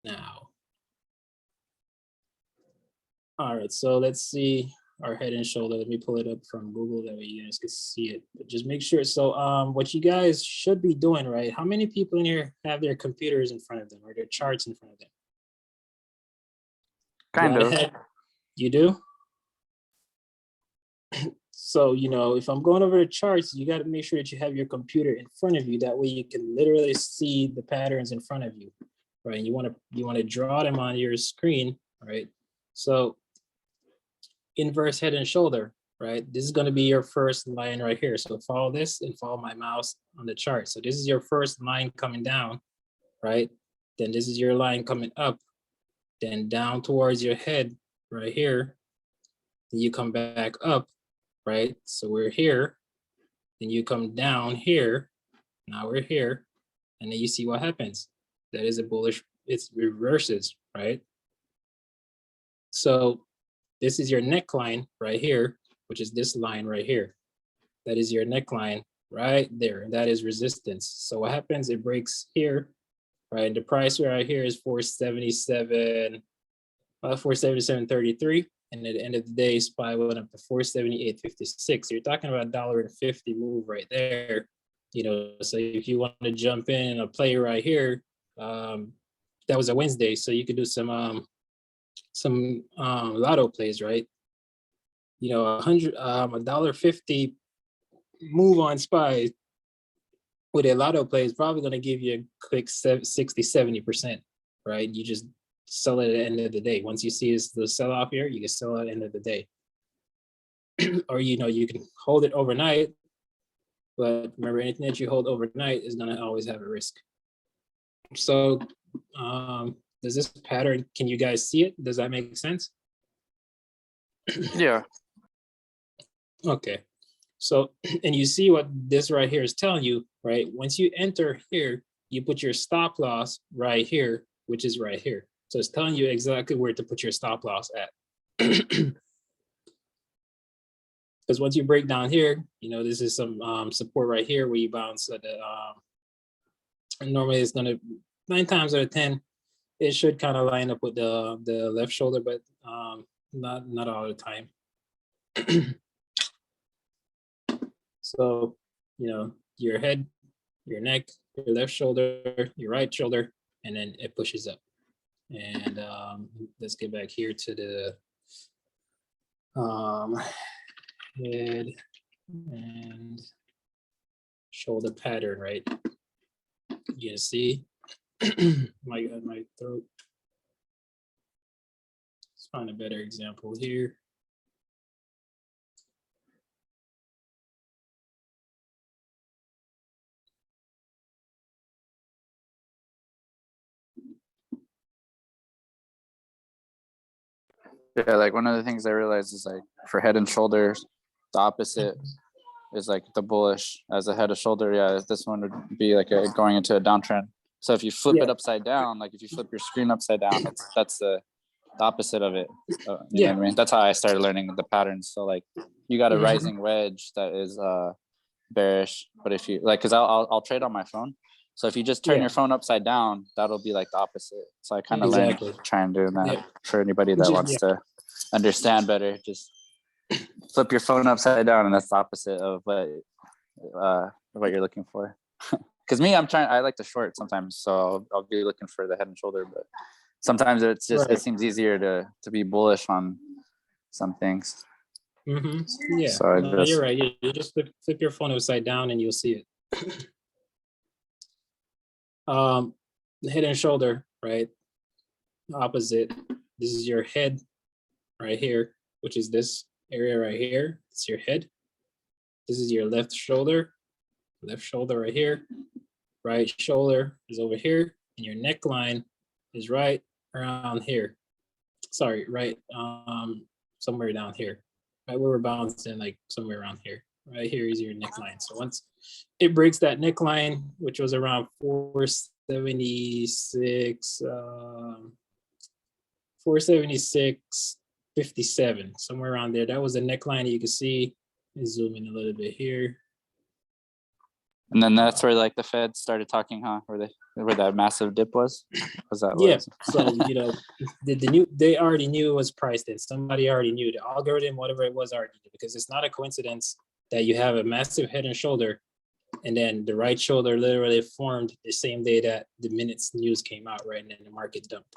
now. All right, so let's see our head and shoulder. Let me pull it up from Google, that way you guys can see it. But just make sure. So what you guys should be doing, right? How many people in here have their computers in front of them or their charts in front of them? Kind of. You do? So, you know, if I'm going over the charts, you got to make sure that you have your computer in front of you. That way you can literally see the patterns in front of you, right? And you want to draw them on your screen, right? So inverse head and shoulder, right? This is going to be your first line right here. So follow this and follow my mouse on the chart. So this is your first line coming down, right? Then this is your line coming up, then down towards your head right here. Then you come back up, right? So we're here, then you come down here. Now we're here, and then you see what happens. That is a bullish, it reverses, right? So this is your neckline right here, which is this line right here. That is your neckline right there. That is resistance. So what happens? It breaks here, right? And the price right here is 477.33. And at the end of the day, SPY went up to 478.56. You're talking about $1.50 move right there. You know, so if you want to jump in a play right here, that was a Wednesday, so you could do some lotto plays, right? You know, $1.50 move on SPY with a lotto play is probably going to give you a quick 60-70%, right? You just sell it at the end of the day. Once you see is the sell off here, you can sell at the end of the day. Or, you know, you can hold it overnight, but remember, anything that you hold overnight is going to always have a risk. So does this pattern, can you guys see it? Does that make sense? Yeah. Okay. So, and you see what this right here is telling you, right? Once you enter here, you put your stop loss right here, which is right here. So it's telling you exactly where to put your stop loss at. Because once you break down here, you know, this is some support right here where you bounce at the, and normally it's going to, 9 times out of 10, it should kind of line up with the left shoulder, but not all the time. So, you know, your head, your neck, your left shoulder, your right shoulder, and then it pushes up. And let's get back here to the head and shoulder pattern, right? You can see my throat. Let's find a better example here. Yeah, like one of the things I realized is like for head and shoulders, the opposite is like the bullish as a head and shoulder. Yeah, this one would be like going into a downtrend. So if you flip it upside down, like if you flip your screen upside down, that's the opposite of it. So, you know what I mean? That's how I started learning the patterns. So like you got a rising wedge that is bearish, but if you like, because I'll trade on my phone. So if you just turn your phone upside down, that'll be like the opposite. So I kind of learned try and do that for anybody that wants to understand better. Just flip your phone upside down, and that's the opposite of what you're looking for. Because me, I like to short sometimes, so I'll be looking for the head and shoulder. But sometimes it's just it seems easier to be bullish on some things. Yeah, so no, you're right. You just flip your phone upside down, and you'll see it. The head and shoulder, right? Opposite. This is your head right here, which is this area right here. It's your head. This is your left shoulder right here. Right shoulder is over here, and your neckline is right around here. Sorry, right somewhere down here. Right where we're bouncing, like somewhere around here. Right here is your neckline. So once it breaks that neckline, which was around 476, 476.57, somewhere around there. That was the neckline. You can see. Zoom in a little bit here. And then that's where like the Fed started talking, huh? Where that massive dip was? Was that Yeah. was? So, you know, they already knew it was priced in. Somebody already knew the algorithm, whatever it was, already knew, because it's not a coincidence that you have a massive head and shoulder, and then the right shoulder literally formed the same day that the minutes news came out, right? And then the market dumped.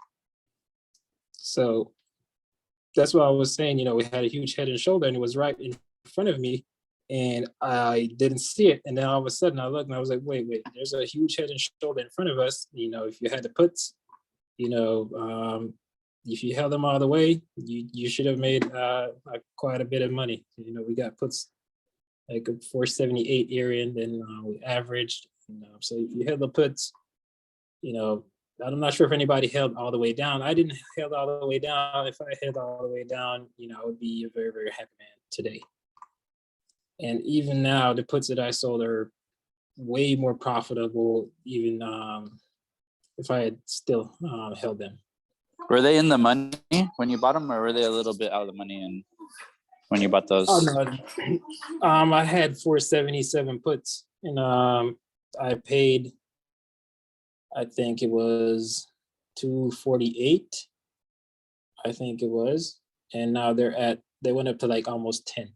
So that's what I was saying. You know, we had a huge head and shoulder, and it was right in front of me, and I didn't see it. And then all of a sudden I looked and I was like, wait, there's a huge head and shoulder in front of us. You know, if you had the puts, you know, if you held them all the way, you should have made quite a bit of money. You know, we got puts like a 478 area, and then we averaged. You know, so if you held the puts, you know, I'm not sure if anybody held all the way down. I didn't held all the way down. If I held all the way down, you know, I would be a very, very happy man today. And even now, the puts that I sold are way more profitable, even if I had still held them. Were they in the money when you bought them, or were they a little bit out of the money and when you bought those? Oh no, I had 477 puts, and I paid, I think it was 248. I think it was, and now they went up to like almost 10.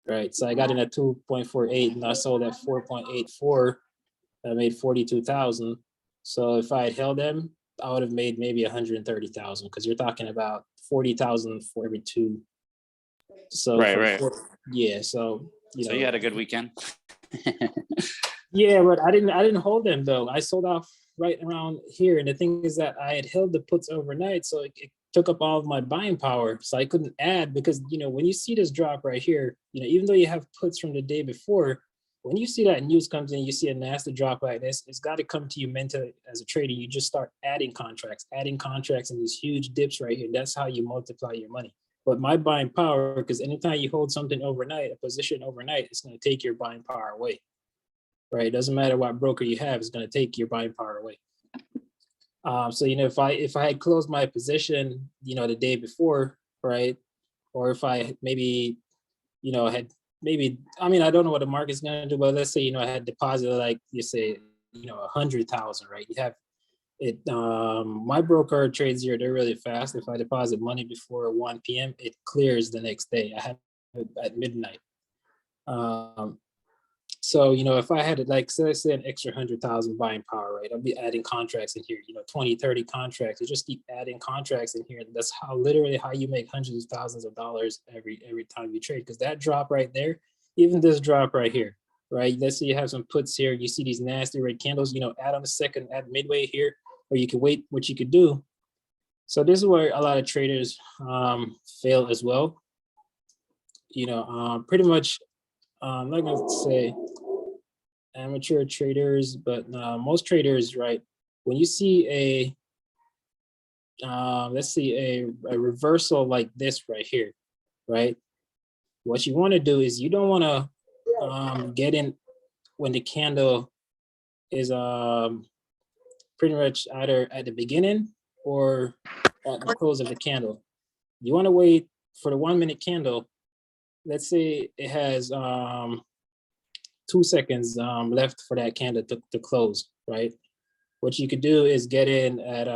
Right, so I got in at 2.48 and I sold at 4.84. I made 42,000. So if I had held them, I would have made maybe 130,000, because you're talking about 40,000 for every two. So right. Yeah, so So you had a good weekend. Yeah, but I didn't hold them though. I sold off right around here, and the thing is that I had held the puts overnight, so it took up all of my buying power, so I couldn't add, because you know, when you see this drop right here, you know, even though you have puts from the day before, when you see that news comes in, you see a nasty drop like this, it's got to come to you mentally as a trader. You just start adding contracts and these huge dips right here. That's how you multiply your money. But my buying power, because anytime you hold something overnight, a position overnight, it's going to take your buying power away. Right? It doesn't matter what broker you have, it's going to take your buying power away. So, you know, if I had closed my position, you know, the day before, right? Or if I maybe, you know, had maybe, I mean, I don't know what the market's going to do, but let's say, you know, I had deposited, like you say, you know, 100,000, right? You have it. My broker trades here, they're really fast. If I deposit money before 1 p.m., it clears the next day. I have it at midnight. So, you know, if I had like, so let's say an extra 100,000 buying power, right? I'll be adding contracts in here, you know, 20, 30 contracts. You just keep adding contracts in here. And that's literally how you make hundreds of thousands of dollars every time you trade. Because that drop right there, even this drop right here, right? Let's say you have some puts here. You see these nasty red candles, you know, add on a second, add midway here, or you can wait. What you could do. So this is where a lot of traders fail as well. You know, pretty much, I'm not going to say amateur traders, but most traders, right? When you see let's see a reversal like this right here, right? What you want to do is you don't want to get in when the candle is pretty much either at the beginning or at the close of the candle. You want to wait for the 1 minute candle. Let's say it has 2 seconds left for that candle to close, right? What you could do is get in at,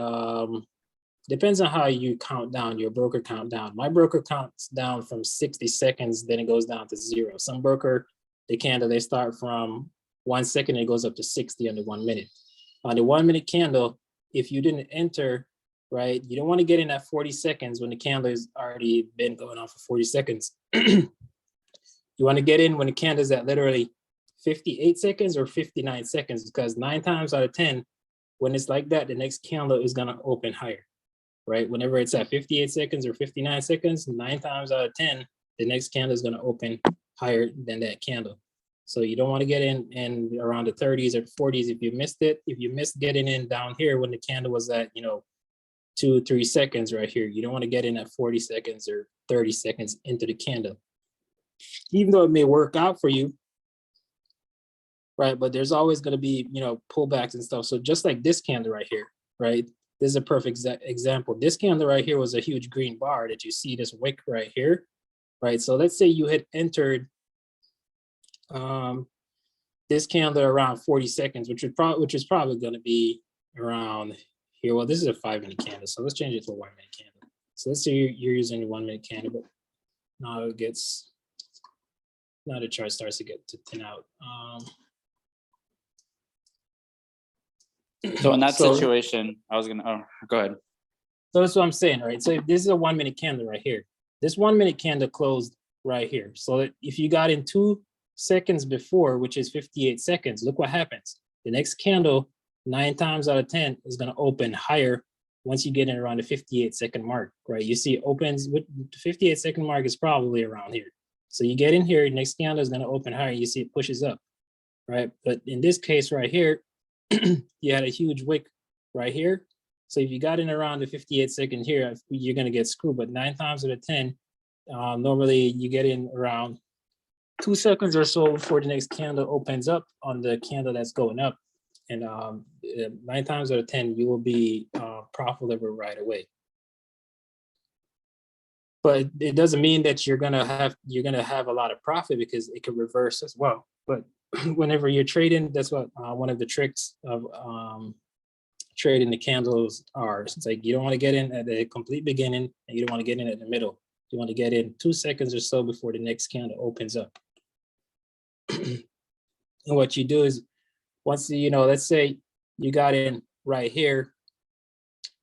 depends on how you count down, your broker count down. My broker counts down from 60 seconds, then it goes down to 0. Some broker, the candle, they start from 1 second, and it goes up to 60 under 1 minute. On the 1 minute candle, if you didn't enter, right, you don't want to get in at 40 seconds when the candle has already been going on for 40 seconds. You want to get in when the candle is at literally 58 seconds or 59 seconds, because 9 times out of 10, when it's like that, the next candle is going to open higher, right? Whenever it's at 58 seconds or 59 seconds, 9 times out of 10, the next candle is going to open higher than that candle. So you don't want to get in around the 30s or 40s. If you missed it, if you missed getting in down here when the candle was at, you know, 2-3 seconds right here, you don't want to get in at 40 seconds or 30 seconds into the candle. Even though it may work out for you, right? But there's always going to be, you know, pullbacks and stuff. So just like this candle right here, right? This is a perfect example. This candle right here was a huge green bar that you see, this wick right here, right? So let's say you had entered, this candle around 40 seconds, which is probably going to be around here. Well, this is a 5-minute candle, so let's change it to a 1-minute candle. So let's say you're using a 1-minute candle, but now now the chart starts to get to thin out. So in that So- situation, I was gonna, oh, go ahead. So that's what I'm saying, right? So if this is a 1-minute candle right here. This 1-minute candle closed right here. So if you got in 2 seconds before, which is 58 seconds, look what happens. The next candle, 9 times out of 10, is going to open higher once you get in around the 58-second mark, right? You see it opens with the 58-second mark is probably around here. So you get in here, next candle is going to open higher. You see it pushes up, right? But in this case right here, you had a huge wick right here. So if you got in around the 58-second here, you're going to get screwed. But 9 times out of 10, normally you get in around 2 seconds or so before the next candle opens up on the candle that's going up. And 9 times out of 10, you will be profitable right away. But it doesn't mean that you're gonna have a lot of profit, because it could reverse as well. But whenever you're trading, that's what one of the tricks of trading the candles are. It's like you don't want to get in at the complete beginning, and you don't want to get in at the middle. You want to get in 2 seconds or so before the next candle opens up. And what you do is, once let's say you got in right here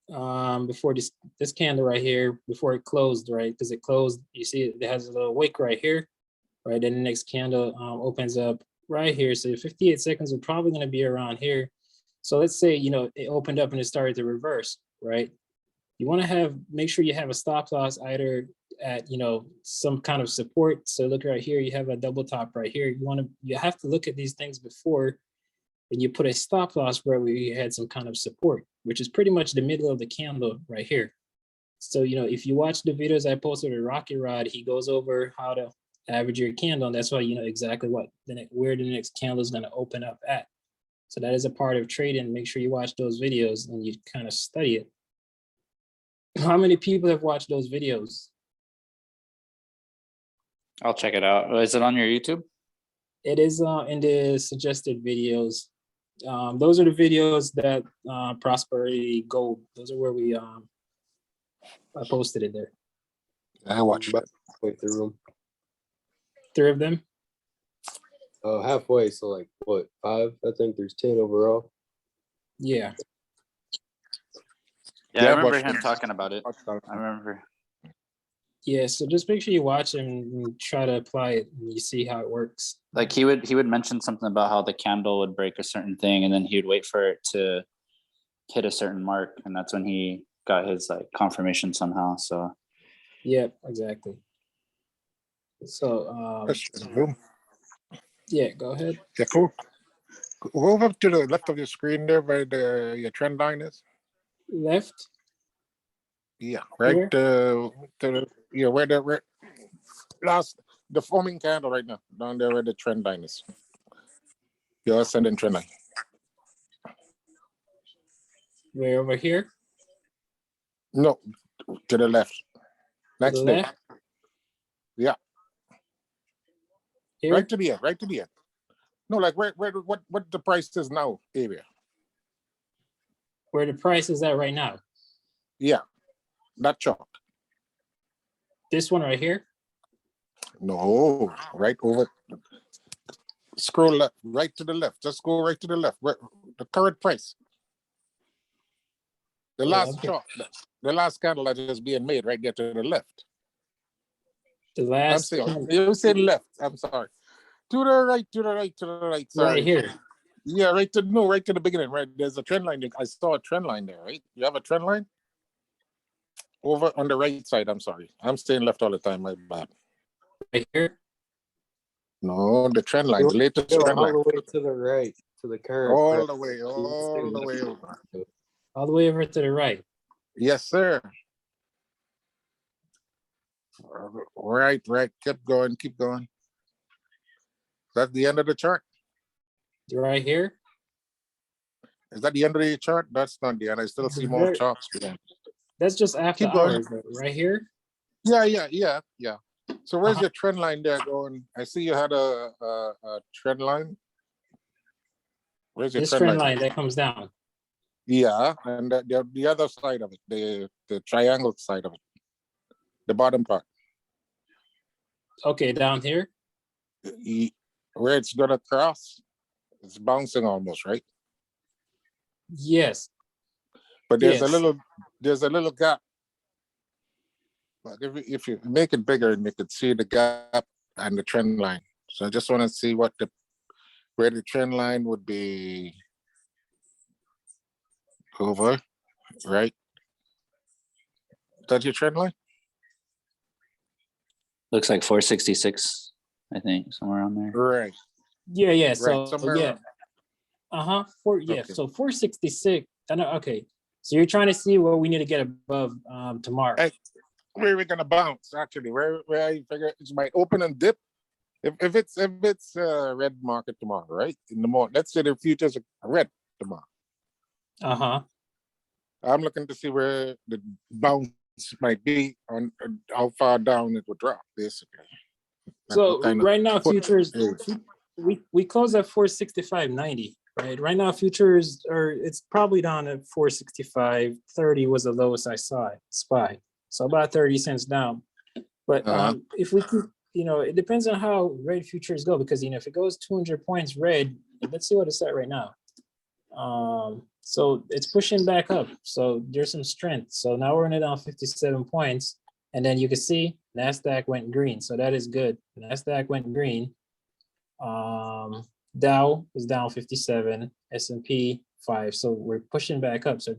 before this candle right here, before it closed, right? Because it closed, you see it has a little wick right here, right? Then the next candle opens up right here. So 58 seconds are probably going to be around here. So let's say it opened up and it started to reverse, right? You want to make sure you have a stop loss either at some kind of support. So look right here, you have a double top right here. You have to look at these things before, and you put a stop loss where you had some kind of support, which is pretty much the middle of the candle right here. So if you watch the videos I posted with Rocky Rod, he goes over how to average your candle, and that's why you know exactly where the next candle is going to open up at. So that is a part of trading. Make sure you watch those videos and you kind of study it. How many people have watched those videos? I'll check it out. Is it on your YouTube? It is in the suggested videos. Those are the videos that Prosperity Gold. Those are where I posted it there. I watched about halfway through them. 3 of them? Halfway, so like what, 5? I think there's 10 overall. Yeah. Yeah, I Yeah, remember but- him talking about it. I remember. Yeah, so just make sure you watch them and try to apply it, and you see how it works. Like he would mention something about how the candle would break a certain thing, and then he would wait for it to hit a certain mark, and that's when he got his like confirmation somehow. So Yeah, exactly. So Boom. yeah, go ahead. Yeah, cool. Go over to the left of your screen there where your trend line is. Left. Yeah, right. Where? Where the forming candle right now, down there where the trend line is. Your ascending trend line. Way over here. No, to the left. To Next the day. left. Yeah. Here. Right to the end. Right to the end. No, like what the price is now, area. Where the price is at right now. Yeah, that chart. This one right here. No, right over. Scroll left, right to the left. Just go right to the left. Where, the current price. The Yeah, last okay. chart, the last candle that is being made right there to the left. The I'm last saying, you said left. I'm sorry. To the right, to the right, to the right. Sorry. right here. Yeah, right to the beginning. Right, there's a trend line. I saw a trend line there. Right, you have a trend line over on the right side. I'm sorry. I'm staying left all the time. My bad. Right here. No, the trend line, the latest Go trend all line. the way to the right, to the current. All price. the way over. All the way over to the right. Yes, sir. Right. Keep going. That's the end of the chart. Right here. Is that the end of the chart? That's not the end. I still see more Very- charts. behind. That's just after Keep going. hours. Right here. Yeah. So where's your trend line there going? I see you had a trend line. Where's your This trend trend line? line that comes down. Yeah, and the other side of it, the triangle side of it, the bottom part, Okay, down here. where it's gonna cross, it's bouncing almost, right? Yes. But Yes. there's a little gap. But if you make it bigger, and you could see the gap and the trend line. So I just want to see where the trend line would be over, right? That's your trend line? Looks like 466, I think, somewhere around there. Right. Yeah, yeah. Right. So Somewhere yeah. around. Yeah. Okay. So 466. I know. Okay. So you're trying to see what we need to get above tomorrow. Hey, where are we gonna bounce? Actually, where I figure it might open and dip. If it's red market tomorrow, right? In the morning, let's say the futures are red tomorrow. I'm looking to see where the bounce might be on how far down it would drop, basically. Like So what kind of right now foot futures it is. we close at 465.90, right? Right now futures are it's probably down at 465.30 was the lowest I saw it, SPY. So about 30 cents down. But if we keep, it depends on how red futures go, because if it goes 200 points red, let's see what it's at right now. So it's pushing back up. So there's some strength. So now we're in it on 57 points. And then you can see NASDAQ went green. So that is good. NASDAQ went green. Dow is down 57, S&P 5. So we're pushing back up. So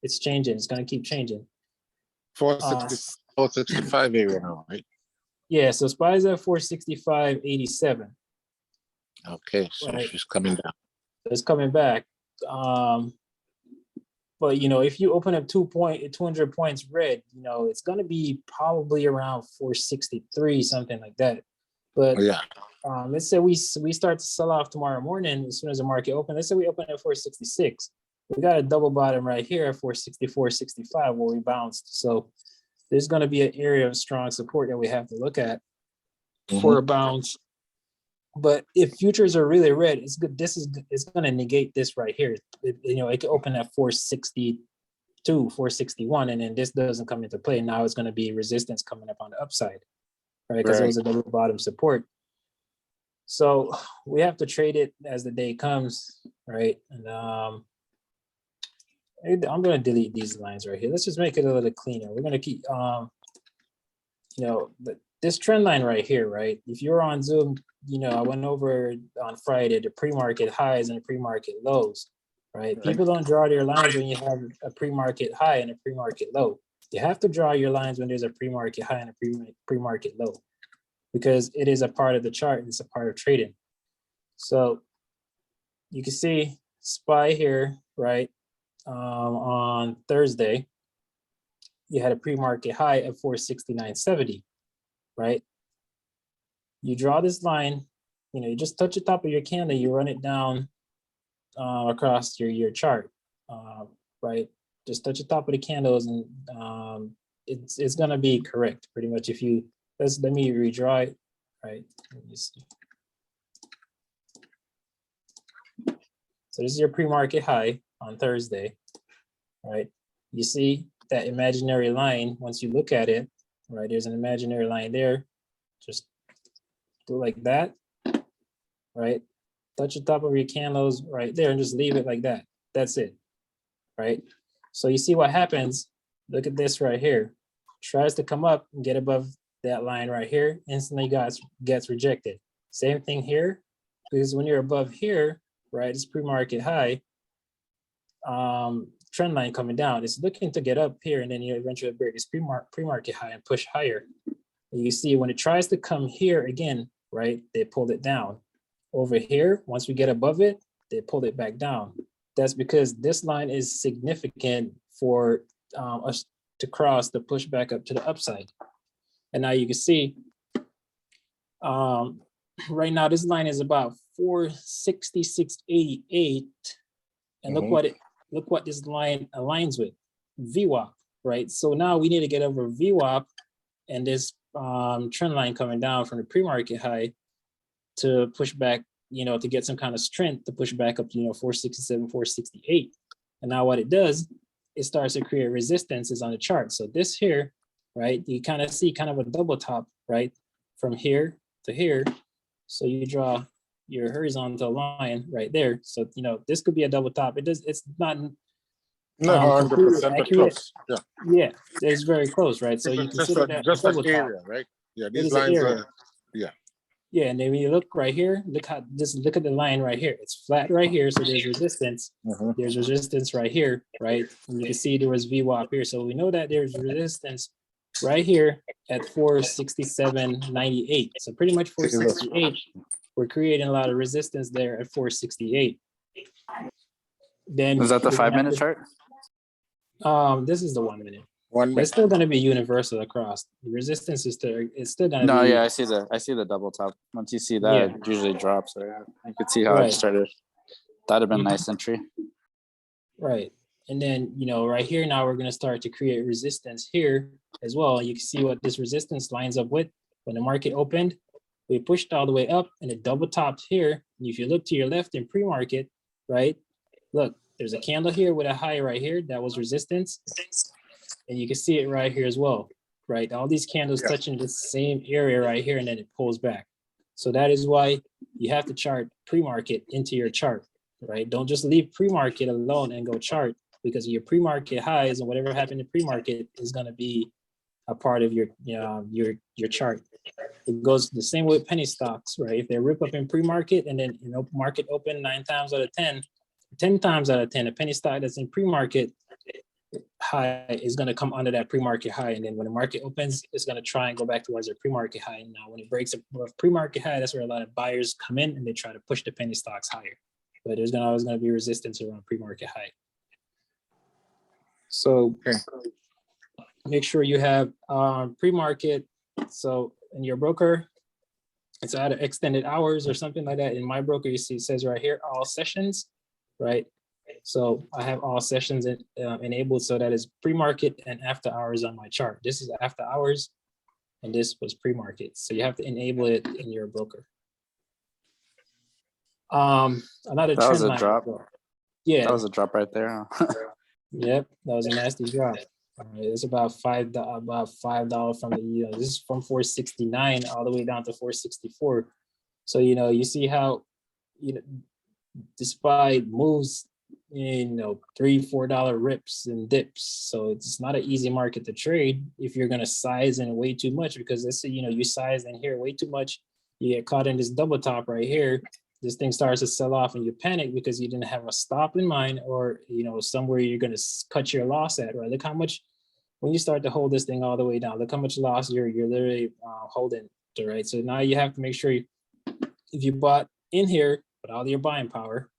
it's changing. It's going to keep changing. 465 area now, right? Yeah, so SPY is at 465.87. Okay, so Right. she's coming down. It's coming back. But if you open up 200 points red, it's going to be probably around 463, something like that. But Yeah. Let's say we start to sell off tomorrow morning as soon as the market opens. Let's say we open at 466. We got a double bottom right here at 464.65 where we bounced. So there's going to be an area of strong support that we have to look at for a bounce. But if futures are really red, it's good. It's going to negate this right here. It could open at 462, 461, and then this doesn't come into play. Now it's going to be resistance coming up on the upside, right? Because it was a double bottom support. So we have to trade it as the day comes, right? And I'm going to delete these lines right here. Let's just make it a little cleaner. We're going to keep, this trend line right here, right? If you're on Zoom, I went over on Friday the pre-market highs and the pre-market lows, right? People don't draw their lines when you have a pre-market high and a pre-market low. You have to draw your lines when there's a pre-market high and a pre-market low, because it is a part of the chart and it's a part of trading. So you can see SPY here, right? On Thursday, you had a pre-market high of 469.70, right? You draw this line, you just touch the top of your candle, you run it down across your chart, right? Just touch the top of the candles and it's gonna be correct pretty much. If you, let me redraw it, right? Let me see. So this is your pre-market high on Thursday, right? You see that imaginary line, once you look at it, right? There's an imaginary line there. Just do like that, right? Touch the top of your candles right there and just leave it like that. That's it, right? So you see what happens. Look at this right here. Tries to come up and get above that line right here, instantly gets rejected. Same thing here, because when you're above here, right, it's pre-market high, trend line coming down. It's looking to get up here, and then you eventually break this pre-market high and push higher. And you see when it tries to come here again, right, they pulled it down. Over here, once we get above it, they pulled it back down. That's because this line is significant for us to cross the push back up to the upside. And now you can see right now this line is about 466.88, and look what this line aligns with, VWAP, right? So now we need to get over VWAP and this trend line coming down from the pre-market high to push back you know, to get some kind of strength to push back up to, you know, 467, 468. And now what it does, it starts to create resistances on the chart. So this here, right, you kind of see kind of a double top, right, from here to here. So you draw your horizontal line right there. So, you know, this could be a double top. It's not Not completely 100%, but accurate. close. Yeah. Yeah, it's very close, right? So you Just consider that a just an double top. area, right? Yeah, It these is an lines area. are, yeah. Yeah, and then when you look right here, just look at the line right here. It's flat right here, so there's resistance. Mhm. There's resistance right here, right? And you can see there was VWAP here. So we know that there's resistance right here at 467.98. So pretty much 468. We're creating a lot of resistance there at 468. Then Is that the we're gonna 5 have minute chart? this is the 1 minute. 1 But it's minute. still going to be universal across. The resistance is still, it's still going to No, be. yeah, I see the double top. Once you see that, Yeah. it usually drops. So yeah, you could see how Right. it started. That'd have been Mhm. nice entry. Right. And then, you know, right here now we're going to start to create resistance here as well. You can see what this resistance lines up with. When the market opened, we pushed all the way up and it double topped here. And if you look to your left in pre-market, right, look, there's a candle here with a high right here. That was resistance. And you can see it right here as well, right? All these candles Yeah. touching the same area right here, and then it pulls back. So that is why you have to chart pre-market into your chart, right? Don't just leave pre-market alone and go chart, because your pre-market highs and whatever happened in pre-market is going to be a part of your, you know, your chart. It goes the same way with penny stocks, right? If they rip up in pre-market and then, you know, market open 9 times out of 10, 10 times out of 10, a penny stock that's in pre-market high is going to come under that pre-market high, and then when the market opens, it's going to try and go back towards their pre-market high. And now when it breaks a pre-market high, that's where a lot of buyers come in and they try to push the penny stocks higher. But there's always going to be resistance around pre-market high. So Okay. make sure you have pre-market. So in your broker, it's either extended hours or something like that. In my broker, you see it says right here, all sessions, right? So I have all sessions enabled so that is pre-market and after hours on my chart. This is after hours and this was pre-market. So you have to enable it in your broker. Another That was trend a line. drop. Yeah. That was a drop right there. Huh? Yep, that was a nasty drop. All right, it's about $5 from the, you know, this is from 469 all the way down to 464. So, you know, you see how, you know, despite moves, you know, $3-4 rips and dips. So it's not an easy market to trade if you're gonna size in way too much, because let's say, you know, you size in here way too much, you get caught in this double top right here. This thing starts to sell off and you panic because you didn't have a stop in mind, or, you know, somewhere you're going to cut your loss at, right? Look how much, when you start to hold this thing all the way down, look how much loss you're literally holding to, right? So now you have to make sure if you bought in here with all your buying power,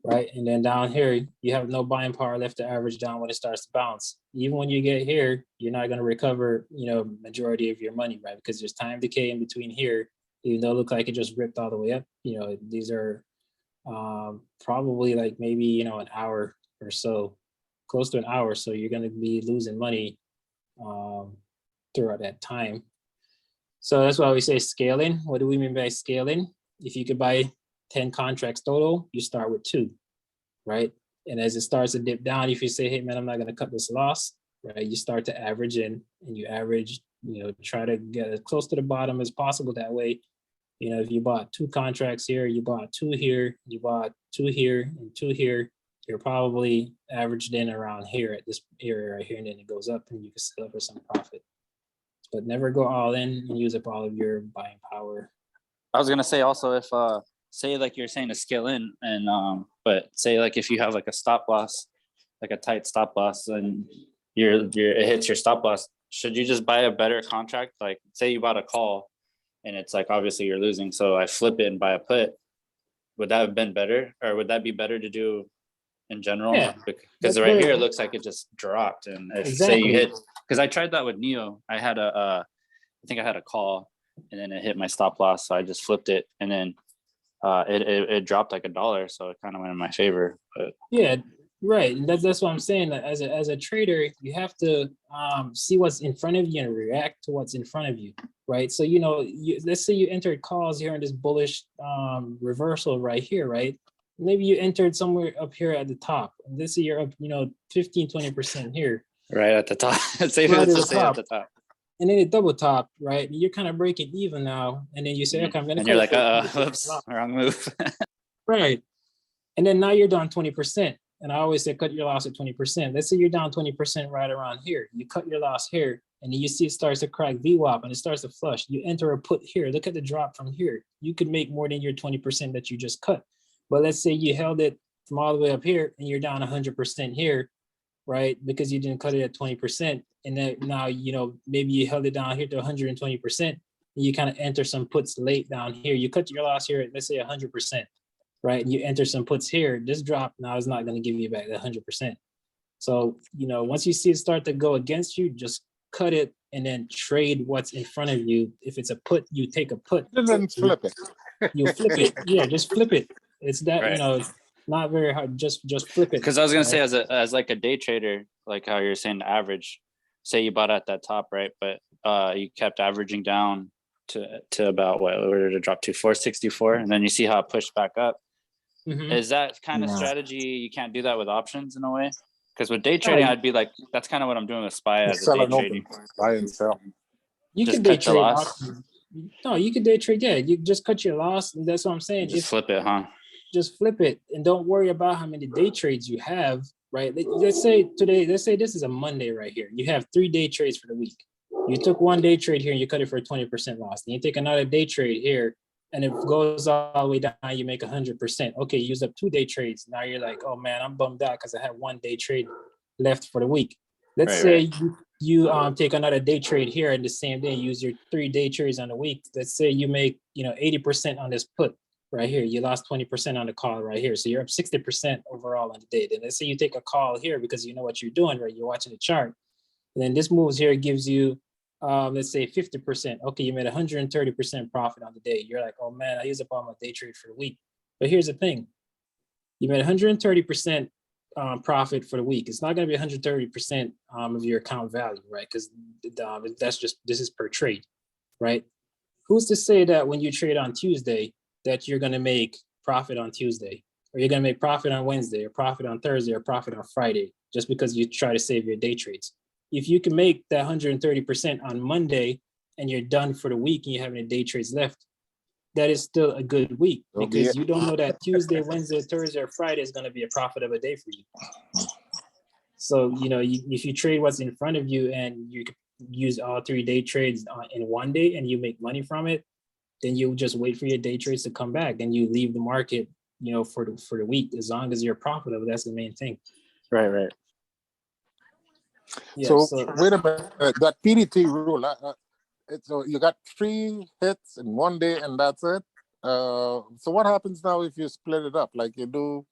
right? And then down here, you have no buying power left to average down when it starts to bounce. Even when you get here, you're not going to recover, you know, majority of your money, right? Because there's time decay in between here. Even though it looked like it just ripped all the way up, you know, these are probably like maybe, you know, an hour or so, close to an hour. So you're going to be losing money throughout that time. So that's why we say scaling. What do we mean by scaling? If you could buy 10 contracts total, you start with 2, right? And as it starts to dip down, if you say, hey, man, I'm not going to cut this loss, right? You start to average in, and you average, you know, try to get as close to the bottom as possible. That way, you know, if you bought 2 contracts here, you bought 2 here, you bought 2 here and 2 here, you're probably averaged in around here at this area right here, and then it goes up and you can sell for some profit. But never go all in and use up all of your buying power. I was gonna say also, if say like you're saying to scale in, and but say like if you have like a stop loss, like a tight stop loss, and it hits your stop loss, should you just buy a better contract? Like say you bought a call and it's like obviously you're losing, so I flip it and buy a put. Would that have been better, or would that be better to do in general? Yeah, because right here it looks like it just dropped, and if say you hit, because I tried that with Neo, I had I think I had a call and then it hit my stop loss, so I just flipped it, and then it dropped like $1, so it kind of went in my favor. But yeah, right. And that's what I'm saying. That as a trader, you have to see what's in front of you and react to what's in front of you. right? So, let's say you entered calls here in this bullish reversal right here, right? Maybe you entered somewhere up here at the top. And this year up, 15, 20% here. Right at the top. Say Right at let's the just say at top. the top. And then it double top, right? And you're kind of breaking even now. And then you say, okay, I'm going to And you're like, whoops, wrong move. Right. And then now you're down 20%. And I always say cut your loss at 20%. Let's say you're down 20% right around here. You cut your loss here, and then you see it starts to crack VWAP and it starts to flush. You enter a put here. Look at the drop from here. You could make more than your 20% that you just cut. But let's say you held it from all the way up here and you're down 100% here, right? Because you didn't cut it at 20%. And then now, maybe you held it down here to 120%. And you kind of enter some puts late down here. You cut your loss here at, let's say 100%. Right, and you enter some puts here, this drop now is not going to give you back 100%. So, once you see it start to go against you, just cut it and then trade what's in front of you. If it's a put, you take a put. And then flip it. You flip it. Yeah, just flip it. It's that, Right. not very hard. Just flip it. Because I was gonna say, right? as like a day trader, like how you're saying the average, say you bought at that top, right? But you kept averaging down to about where did it drop to 464, and then you see how it pushed back up. Mhm. Is that kind of Yeah. strategy? You can't do that with options in a way, because with day trading, I'd be like, that's kind of what I'm doing with SPY as a Sell day and open. trading. Buy and sell. You Just can day cut your trade. loss. No, you can day trade. Yeah, you just cut your loss. And that's what I'm saying. Just flip it, huh? Just flip it and don't worry about how many day trades you have, right? Let's say this is a Monday right here. You have 3 day trades for the week. You took 1 day trade here and you cut it for a 20% loss. Then you take another day trade here and it goes all the way down, you make 100%. Okay, you use up 2 day trades. Now you're like, oh man, I'm bummed out because I have 1 day trade left for the week. Let's say you take another day trade here and the same day, use your 3 day trades on the week. Let's say you make 80% on this put right here. You lost 20% on the call right here. So you're up 60% overall on the day. Then let's say you take a call here because you know what you're doing, right? You're watching the chart. And then this moves here gives you let's say 50%. Okay, you made 130% profit on the day. You're like, oh man, I used up all my day trade for the week. But here's the thing. You made 130% profit for the week. It's not going to be 130% of your account value, right? Because this is per trade, right? Who's to say that when you trade on Tuesday that you're going to make profit on Tuesday, or you're going to make profit on Wednesday, or profit on Thursday, or profit on Friday, just because you try to save your day trades? If you can make that 130% on Monday and you're done for the week and you have any day trades left, that is still a good week because you don't know that Tuesday, Wednesday, Thursday, or Friday is going to be a profitable day for you. So, if you trade what's in front of you and you use all 3 day trades in 1 day and you make money from it, then you just wait for your day trades to come back and you leave the market, for the week. As long as you're profitable, that's the main thing. Right. Yeah, So wait a minute, that PDT rule, so you got 3 hits in 1 day and that's it. So what happens now if you split it up like you do?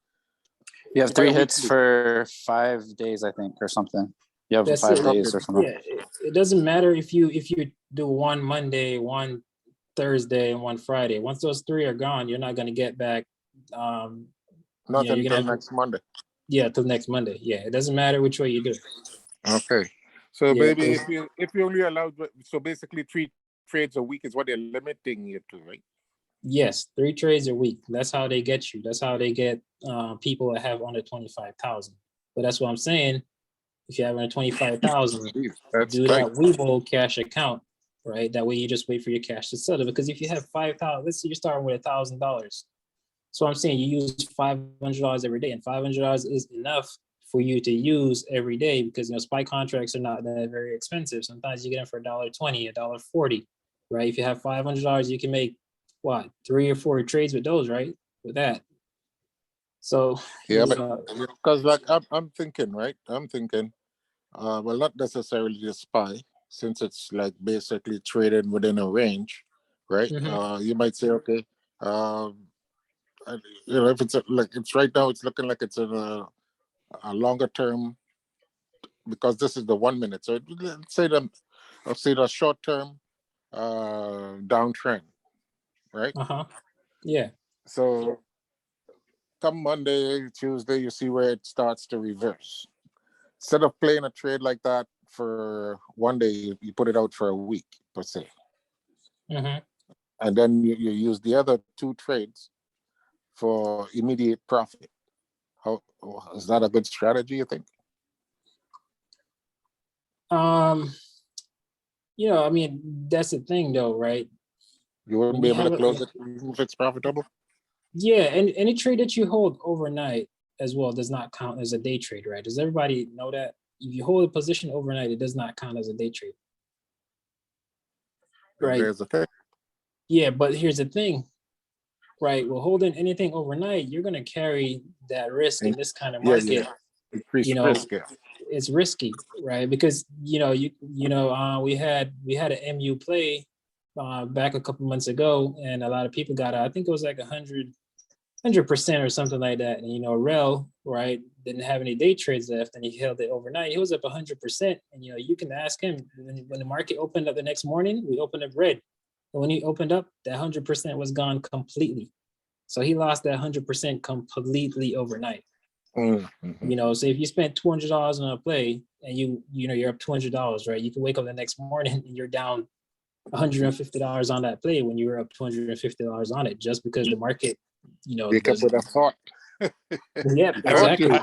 You have 3 hits weekly? for 5 days, I think, or something. You have That's 5 it. days or something. Yeah, it doesn't matter if you do 1 Monday, 1 Thursday, and 1 Friday. Once those 3 are gone, you're not going to get back. Not you're until gonna next Monday. Yeah, till next Monday. Yeah, it doesn't matter which way you do it. Okay. So Yeah, maybe if you only allowed, so basically 3 trades a week is what they're limiting you to, right? Yes, 3 trades a week. That's how they get you. That's how they get people that have under 25,000. But that's what I'm saying. If you have under 25,000, That's do tight. that Webull cash account, right? That way you just wait for your cash to settle. Because if you have 5,000, let's say you're starting with $1,000. So I'm saying you use $500 every day, and $500 is enough for you to use every day because SPY contracts are not that very expensive. Sometimes you get them for $1.20, $1.40, right? If you have $500, you can make what 3 or 4 trades with those, right? With that. So Yeah, but because like I'm thinking, right? Well, not necessarily the SPY, since it's like basically traded within a range, right? You might say, okay, if it's it's right now, it's looking like it's in a longer term because this is the 1 minute. So let's say the short term downtrend, right? Yeah. So come Monday, Tuesday, you see where it starts to reverse. Instead of playing a trade like that for 1 day, you put it out for a week per se. Mhm. and then you use the other two trades for immediate profit. How is that a good strategy, you think? You know, I mean, that's the thing though, right? You wouldn't When be you able have to close it even if it's profitable? yeah, and any trade that you hold overnight as well does not count as a day trade, right? Does everybody know that? If you hold a position overnight, it does not count as a day trade, right? There's a thing. Yeah, but here's the thing, right? Well, holding anything overnight, you're gonna carry that risk in this kind of Yeah, market. You increased know, risk, yeah. it's risky, right? Because we had an MU play back a couple months ago, and a lot of people got I think it was like 100% or something like that. And Rel, right, didn't have any day trades left, and he held it overnight. He was up 100%, and you can ask him when the market opened up the next morning. We opened up red, and when he opened up, that 100% was gone completely. So he lost that 100% completely overnight. Mm-hmm. So if you spent $200 on a play and you're up $200, right? You can wake up the next morning and you're down $150 on that play when you were up $250 on it, just because the market, Wake up with a thought. Yeah, exactly.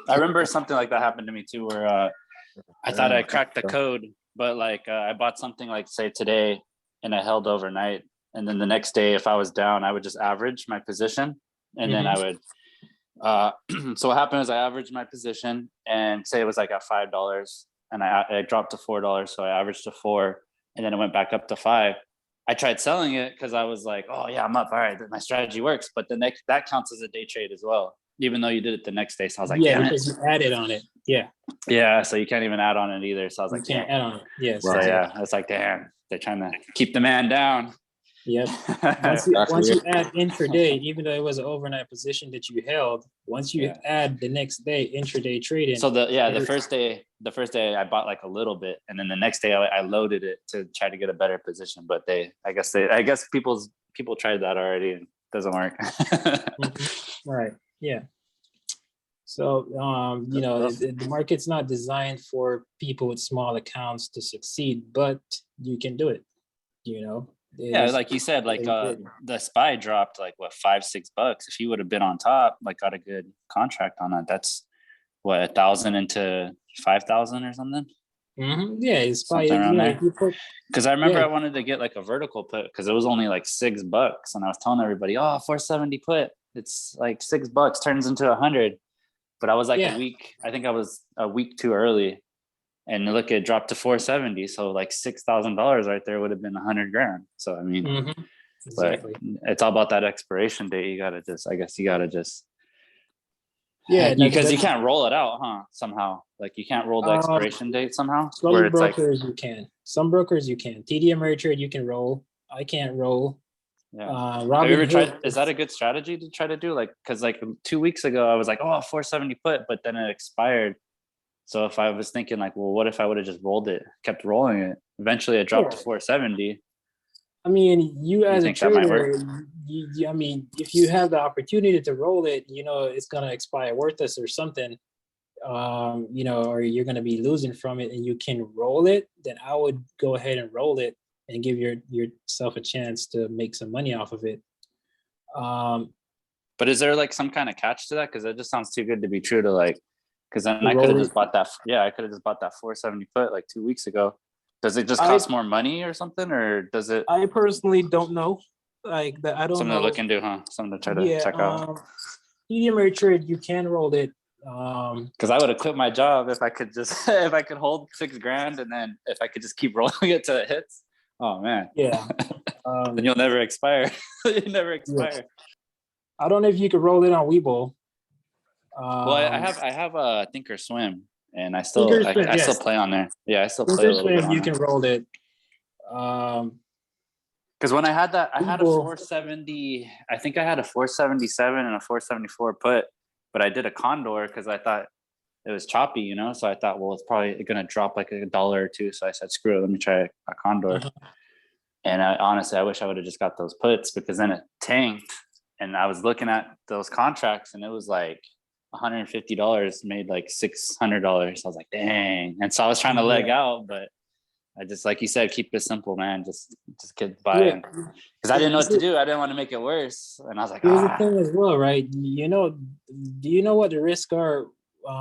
I remember something like that happened to me too, where I thought I cracked the code, but like I bought something like say today and I held overnight. And then the next day, if I was down, I would just average my position. And then I would, so what happened is I averaged my position and say it was like at $5 and I dropped to $4. So I averaged to 4 and then it went back up to 5. I tried selling it because I was like, oh yeah, I'm up. All right, my strategy works. But that counts as a day trade as well, even though you did it the next day. So I was like, yeah, because you added on it. Yeah. Yeah. So you can't even add on it either. So I was like, you can't add on it. Yes. So yeah, it's like, damn, they're trying to keep the man down. Yep. Once you add intraday, even though it was an overnight position that you held, once you add the next day intraday trading. So the first day I bought like a little bit, and then the next day I loaded it to try to get a better position. But I guess people tried that already and it doesn't work. Right. Yeah. So the market's not designed for people with small accounts to succeed, but you can do it. Yeah, like you said, like the SPY dropped like what $5-6. If he would have been on top, like got a good contract on that, that's what 1,000 into 5,000 or something. Yeah, it's something around there. Because I remember I wanted to get like a vertical put because it was only like $6, and I was telling everybody, oh, 470 put, it's like $6 turns into 100. But I was like a week. I think I was a week too early. And look, it dropped to 470. So like $6,000 right there would have been 100 grand. So I mean, exactly. But it's all about that expiration date. You gotta just because you can't roll it out, huh? Somehow, like you can't roll the expiration date somehow. Some brokers you can. Some brokers you can. TD Ameritrade you can roll. I can't roll. Yeah. Have you ever tried? Is that a good strategy to try to do? Like, because like 2 weeks ago I was like, oh, 470 put, but then it expired. So if I was thinking like, well, what if I would have just rolled it, kept rolling it? Eventually it dropped to 470. I mean, you as a trader, I mean, if you have the opportunity to roll it, it's going to expire worthless or something, or you're going to be losing from it and you can roll it, then I would go ahead and roll it and give yourself a chance to make some money off of it. But is there like some kind of catch to that? Because it just sounds too good to be true to like, because then I could have just bought that. Yeah, I could have just bought that 470 put like 2 weeks ago. Does it just cost more money or something, or does it? I personally don't know. Like that, I don't know. Something to look into, huh? Something to try to check out. TD Ameritrade, you can roll it. Because I would have quit my job if I could just if I could hold $6,000 and then if I could just keep rolling it till it hits. Oh man. Yeah. Then you'll never expire. You never expire. Yeah. I don't know if you could roll it on Webull. Well, I have a Thinkorswim, and I still still play on there. Yeah, I still play a little bit. You can roll it. Because when I had that, I had a 470. I think I had a 477 and a 474 put, but I did a condor because I thought it was choppy, So I thought, well, it's probably going to drop like $1 or $2. So I said, screw it, let me try a condor. And honestly, I wish I would have just got those puts because then it tanked. And I was looking at those contracts, and it was like $150 made like $600. I was like, dang. And so I was trying to leg out, but I just, like you said, keep it simple, man. Just get buying. Because I didn't know what to do. I didn't want to make it worse. And I was like, Here's the thing as well, right? You know, do you know what the risks are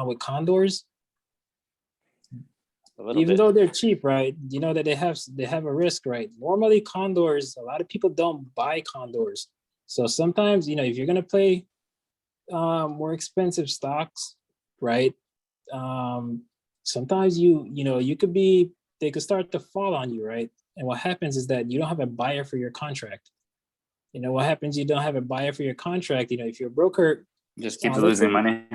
with condors? Even though they're cheap, right? You know that they have a risk, right? Normally condors, a lot of people don't buy condors. So sometimes, you know, if you're gonna play more expensive stocks, right? Sometimes they could start to fall on you, right? And what happens is that you don't have a buyer for your contract. You know what happens? You don't have a buyer for your contract. You know, if you're a broker, just keeps losing money.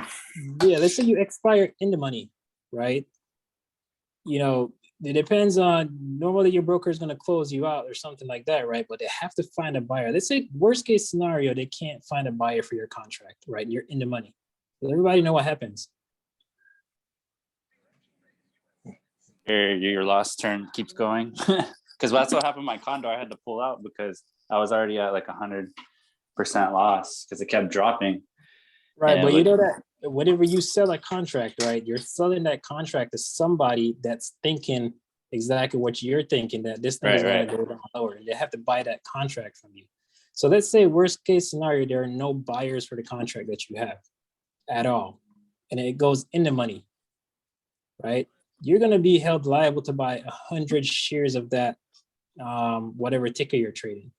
Yeah, let's say you expire in the money, right? You know, it depends on, normally your broker is going to close you out or something like that, right? But they have to find a buyer. Let's say worst case scenario, they can't find a buyer for your contract, right? You're in the money. Does everybody know what happens? Your loss turn keeps going. Because that's what happened to my condo. I had to pull out because I was already at like 100% loss because it kept dropping. Right, but you know that whenever you sell a contract, right, you're selling that contract to somebody that's thinking exactly what you're thinking, that this thing is going to go down lower, and they have to buy that contract from you. So let's say worst case scenario, there are no buyers for the contract that you have at all, and it goes in the money, right? You're going to be held liable to buy 100 shares of that, whatever ticker you're trading.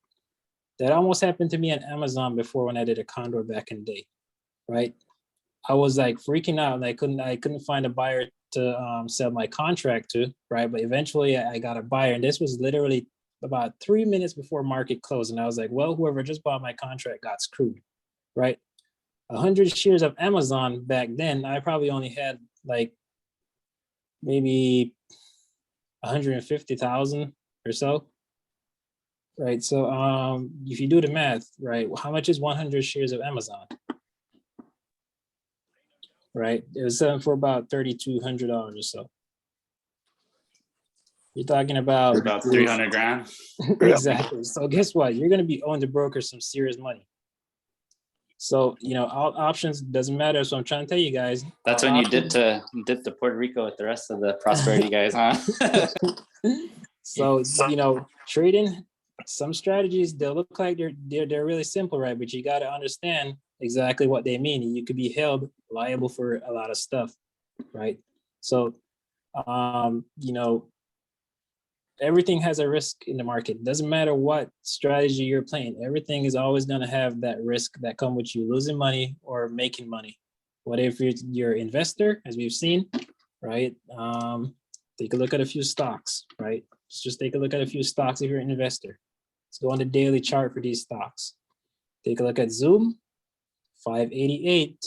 That almost happened to me on Amazon before when I did a condor back in the day. Right, I was like freaking out, and I couldn't find a buyer to sell my contract to. Right, but eventually I got a buyer, and this was literally about 3 minutes before market close, and I was like, well, whoever just bought my contract got screwed. Right, 100 shares of Amazon back then, I probably only had like maybe 150,000 or so. Right, so if you do the math, right, how much is 100 shares of Amazon? Right, it was selling for about $3,200 or so. You're talking about 300 grand. Exactly. So guess what? You're going to be owing the broker some serious money. So, you know, all options doesn't matter. So I'm trying to tell you guys. That's when you dip to Puerto Rico with the rest of the prosperity guys, huh? So, you know, trading, some strategies, they'll look like they're really simple, right? But you got to understand exactly what they mean. And you could be held liable for a lot of stuff, right? So, you know, everything has a risk in the market. Doesn't matter what strategy you're playing. Everything is always going to have that risk that come with you losing money or making money. What if you're an investor, as we've seen, right? Take a look at a few stocks, right? Just take a look at a few stocks if you're an investor. Let's go on the daily chart for these stocks. Take a look at Zoom, 588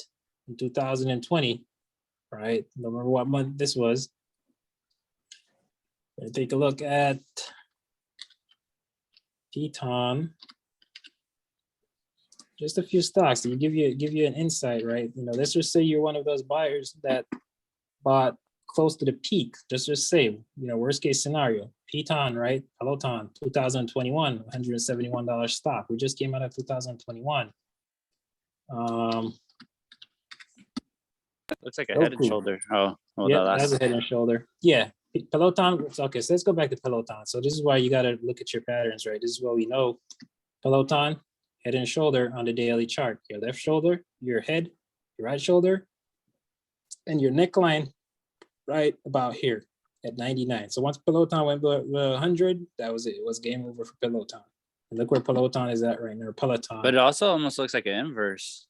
in 2020, right? Don't remember what month this was. Take a look at Teton. Just a few stocks to give you an insight, right? You know, let's just say you're one of those buyers that bought close to the peak. Just say, you know, worst case scenario, Teton, right? Peloton, 2021, $171 stock. We just came out of 2021. Looks like a head and shoulder. Oh, well, yeah, that's a head and shoulder. Yeah. Peloton. Okay, so let's go back to Peloton. So this is why you got to look at your patterns, right? This is what we know. Peloton, head and shoulder on the daily chart. Your left shoulder, your head, your right shoulder, and your neckline right about here at 99. So once Peloton went below 100, that was it. It was game over for Peloton. And look where Peloton is at right now, Peloton. But it also almost looks like an inverse.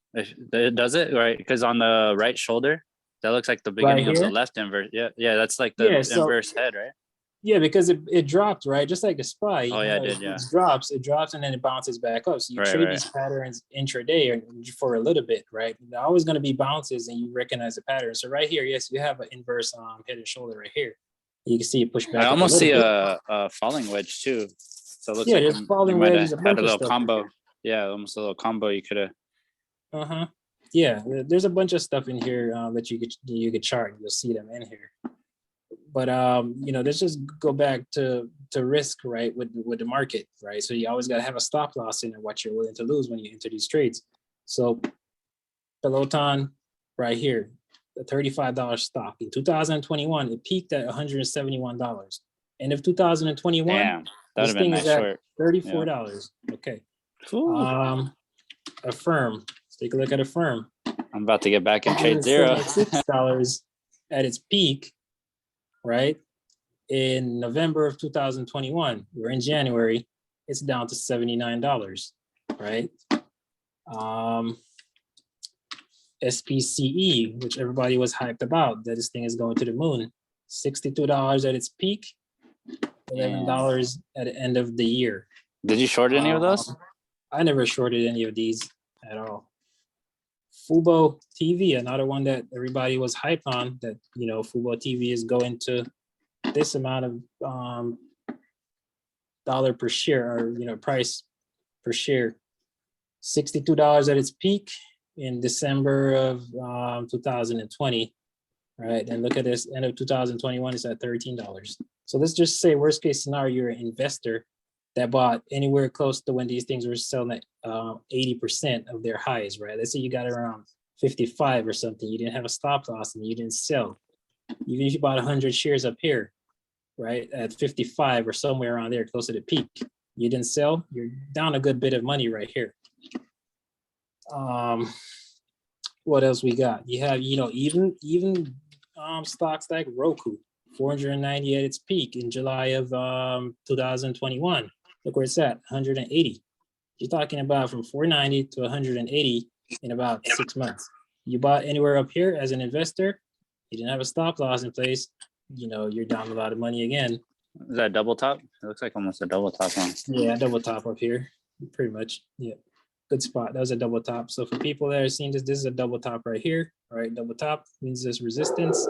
Does it, right? Because on the right shoulder, that looks like the beginning of the left inverse. Yeah, that's like the inverse head, right? Yeah, because it dropped, right? Just like a SPY. Oh, yeah, it did, yeah. It drops, and then it bounces back up. So you trade these patterns intraday or for a little bit, right? There are always going to be bounces, and you recognize the pattern. So right here, yes, you have an inverse head and shoulder right here. You can see it push back. I almost see a falling wedge too. So it looks like falling wedge. Had a little combo. Yeah, almost a little combo you could have. Yeah, there's a bunch of stuff in here that you could chart. You'll see them in here. But you know, let's just go back to risk, right, with the market, right? So you always got to have a stop loss in what you're willing to lose when you enter these trades. So Peloton right here, the $35 stock in 2021, it peaked at $171. End of 2021, Damn, that would this have been thing nice is at short. $34. Okay. Ooh, Affirm. Let's take a look at Affirm. I'm about to get back in trade zero. $76 at its peak, right? In November of 2021, we're in January, it's down to $79, right? SPCE, which everybody was hyped about, that this thing is going to the moon, $62 at its peak, $11 at the end of the year. Did you short any of those? I never shorted any of these at all. Fubo TV, another one that everybody was hyped on, that, you know, Fubo TV is going to this amount of dollar per share, or, you know, price per share. $62 at its peak in December of 2020, right? And look at this, end of 2021, it's at $13. So let's just say worst case scenario, you're an investor that bought anywhere close to when these things were selling at 80% of their highs, right? Let's say you got around 55 or something, you didn't have a stop loss and you didn't sell. Even if you bought 100 shares up here, right, at 55 or somewhere around there, close to the peak, you didn't sell, you're down a good bit of money right here. What else we got? You have, you know, even stocks like Roku, 490 at its peak in July of 2021. Look where it's at, 180. You're talking about from 490 to 180 in about 6 months. You bought anywhere up here as an investor, you didn't have a stop loss in place, you know, you're down a lot of money again. Is that double top? It looks like almost a double top one. Yeah, double top up here, pretty much. Yeah, good spot. That was a double top. So for people that are seeing this, this is a double top right here. All right, double top means there's resistance.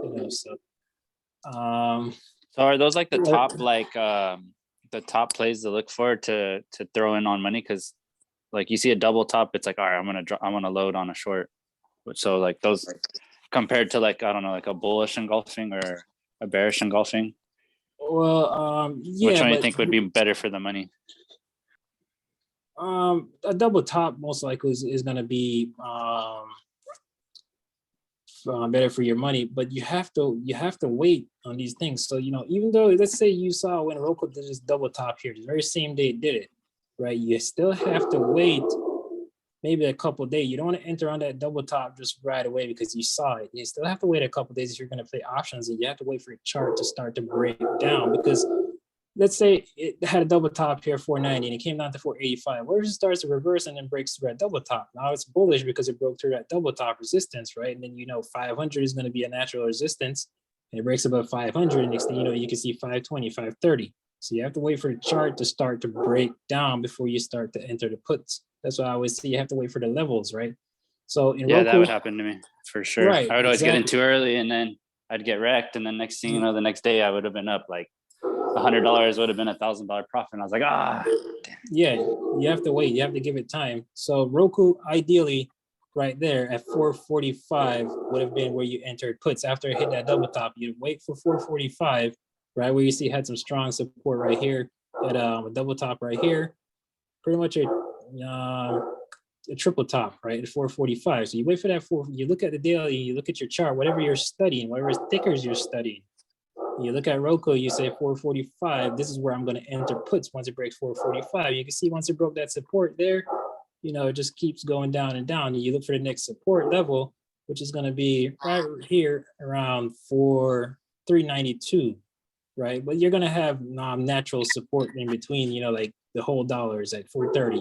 You know, so. So are those like the top, like the top plays to look for to throw in on money? Because like you see a double top, it's like, all right, I'm gonna load on a short. So like those compared to like, I don't know, like a bullish engulfing or a bearish engulfing. Well, yeah. Which one do you think would be better for the money? A double top most likely is going to be better for your money, but you have to wait on these things. So, you know, even though, let's say you saw when Roku did this double top here, the very same day it did it, right? You still have to wait maybe a couple of days. You don't want to enter on that double top just right away because you saw it. You still have to wait a couple of days if you're going to play options, and you have to wait for your chart to start to break down. Because let's say it had a double top here, 490, and it came down to 485. What if it starts to reverse and then breaks through that double top? Now it's bullish because it broke through that double top resistance, right? And then, you know, 500 is going to be a natural resistance, and it breaks above 500. Next thing you know, you can see 520, 530. So you have to wait for the chart to start to break down before you start to enter the puts. That's why I always say you have to wait for the levels, right? So in Roku, that would happen to me for sure. Right, I would always get in exactly. too early, and then I'd get wrecked. And then next thing you know, the next day I would have been up like $100 would have been $1,000 profit. And I was like, yeah, you have to wait. You have to give it time. So Roku, ideally, right there at 445 would have been where you entered puts. After it hit that double top, you'd wait for 445, right where you see it had some strong support right here at a double top right here, pretty much a triple top, right, at 445. So you wait for that you look at the daily, you look at your chart, whatever you're studying, whatever tickers you're studying. You look at Roku, you say 445, this is where I'm going to enter puts once it breaks 445. You can see once it broke that support there, you know, it just keeps going down and down. And you look for the next support level, which is going to be right here around 392, right? But you're going to have natural support in between, you know, like the whole dollar is at 430,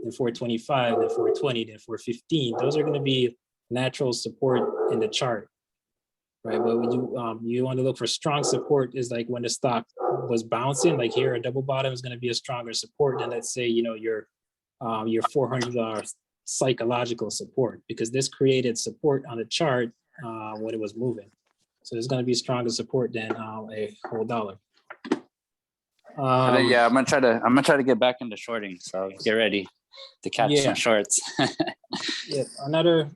then 425, then 420, then 415. Those are going to be natural support in the chart. Right, but when you want to look for strong support is like when the stock was bouncing, like here, a double bottom is going to be a stronger support than, let's say, you know, your $400 psychological support, because this created support on the chart when it was moving. So there's going to be stronger support than a whole dollar. yeah, I'm gonna try to get back into shorting. So get ready to catch some shorts. Yeah, another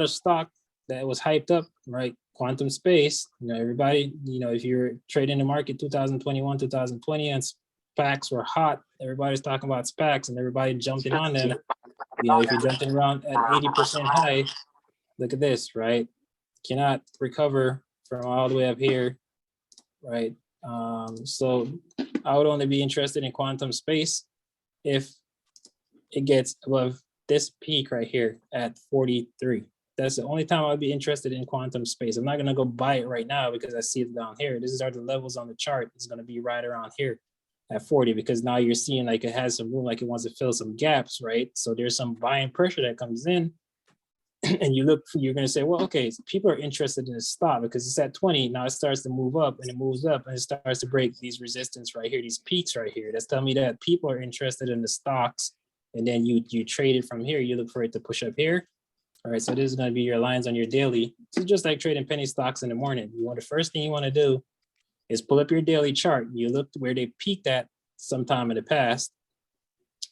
stock that was hyped up, right? Quantum space, you know, everybody, you know, if you're trading the market 2021, 2020, and SPACs were hot, everybody's talking about SPACs and everybody jumping on them. You know, if you're jumping around at 80% high, look at this, right? Cannot recover from all the way up here, right? So I would only be interested in quantum space if it gets above this peak right here at 43. That's the only time I'd be interested in quantum space. I'm not gonna go buy it right now because I see it down here. These are the levels on the chart. It's gonna be right around here at 40 because now you're seeing like it has some room, like it wants to fill some gaps, right? So there's some buying pressure that comes in and you look, you're gonna say, well, okay, so people are interested in this stock because it's at 20, now it starts to move up and it moves up and it starts to break these resistance right here, these peaks right here. That's telling me that people are interested in the stocks. And then you trade it from here, you look for it to push up here. All right, so this is gonna be your lines on your daily. So just like trading penny stocks in the morning, the first thing you wanna do is pull up your daily chart. You look where they peaked at sometime in the past,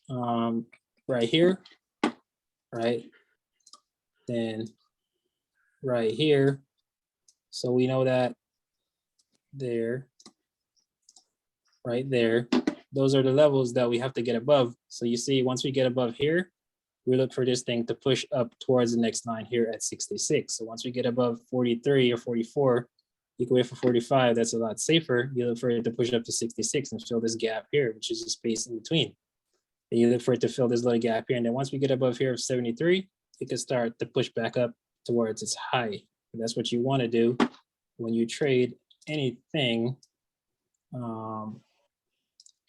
right here, right? Then right here. So we know that there, right there, those are the levels that we have to get above. So you see, once we get above here, we look for this thing to push up towards the next line here at 66. So once we get above 43 or 44, you can wait for 45, that's a lot safer. You look for it to push up to 66 and fill this gap here, which is the space in between. And you look for it to fill this little gap here. And then once we get above here of 73, it can start to push back up towards its high. And that's what you want to do when you trade anything,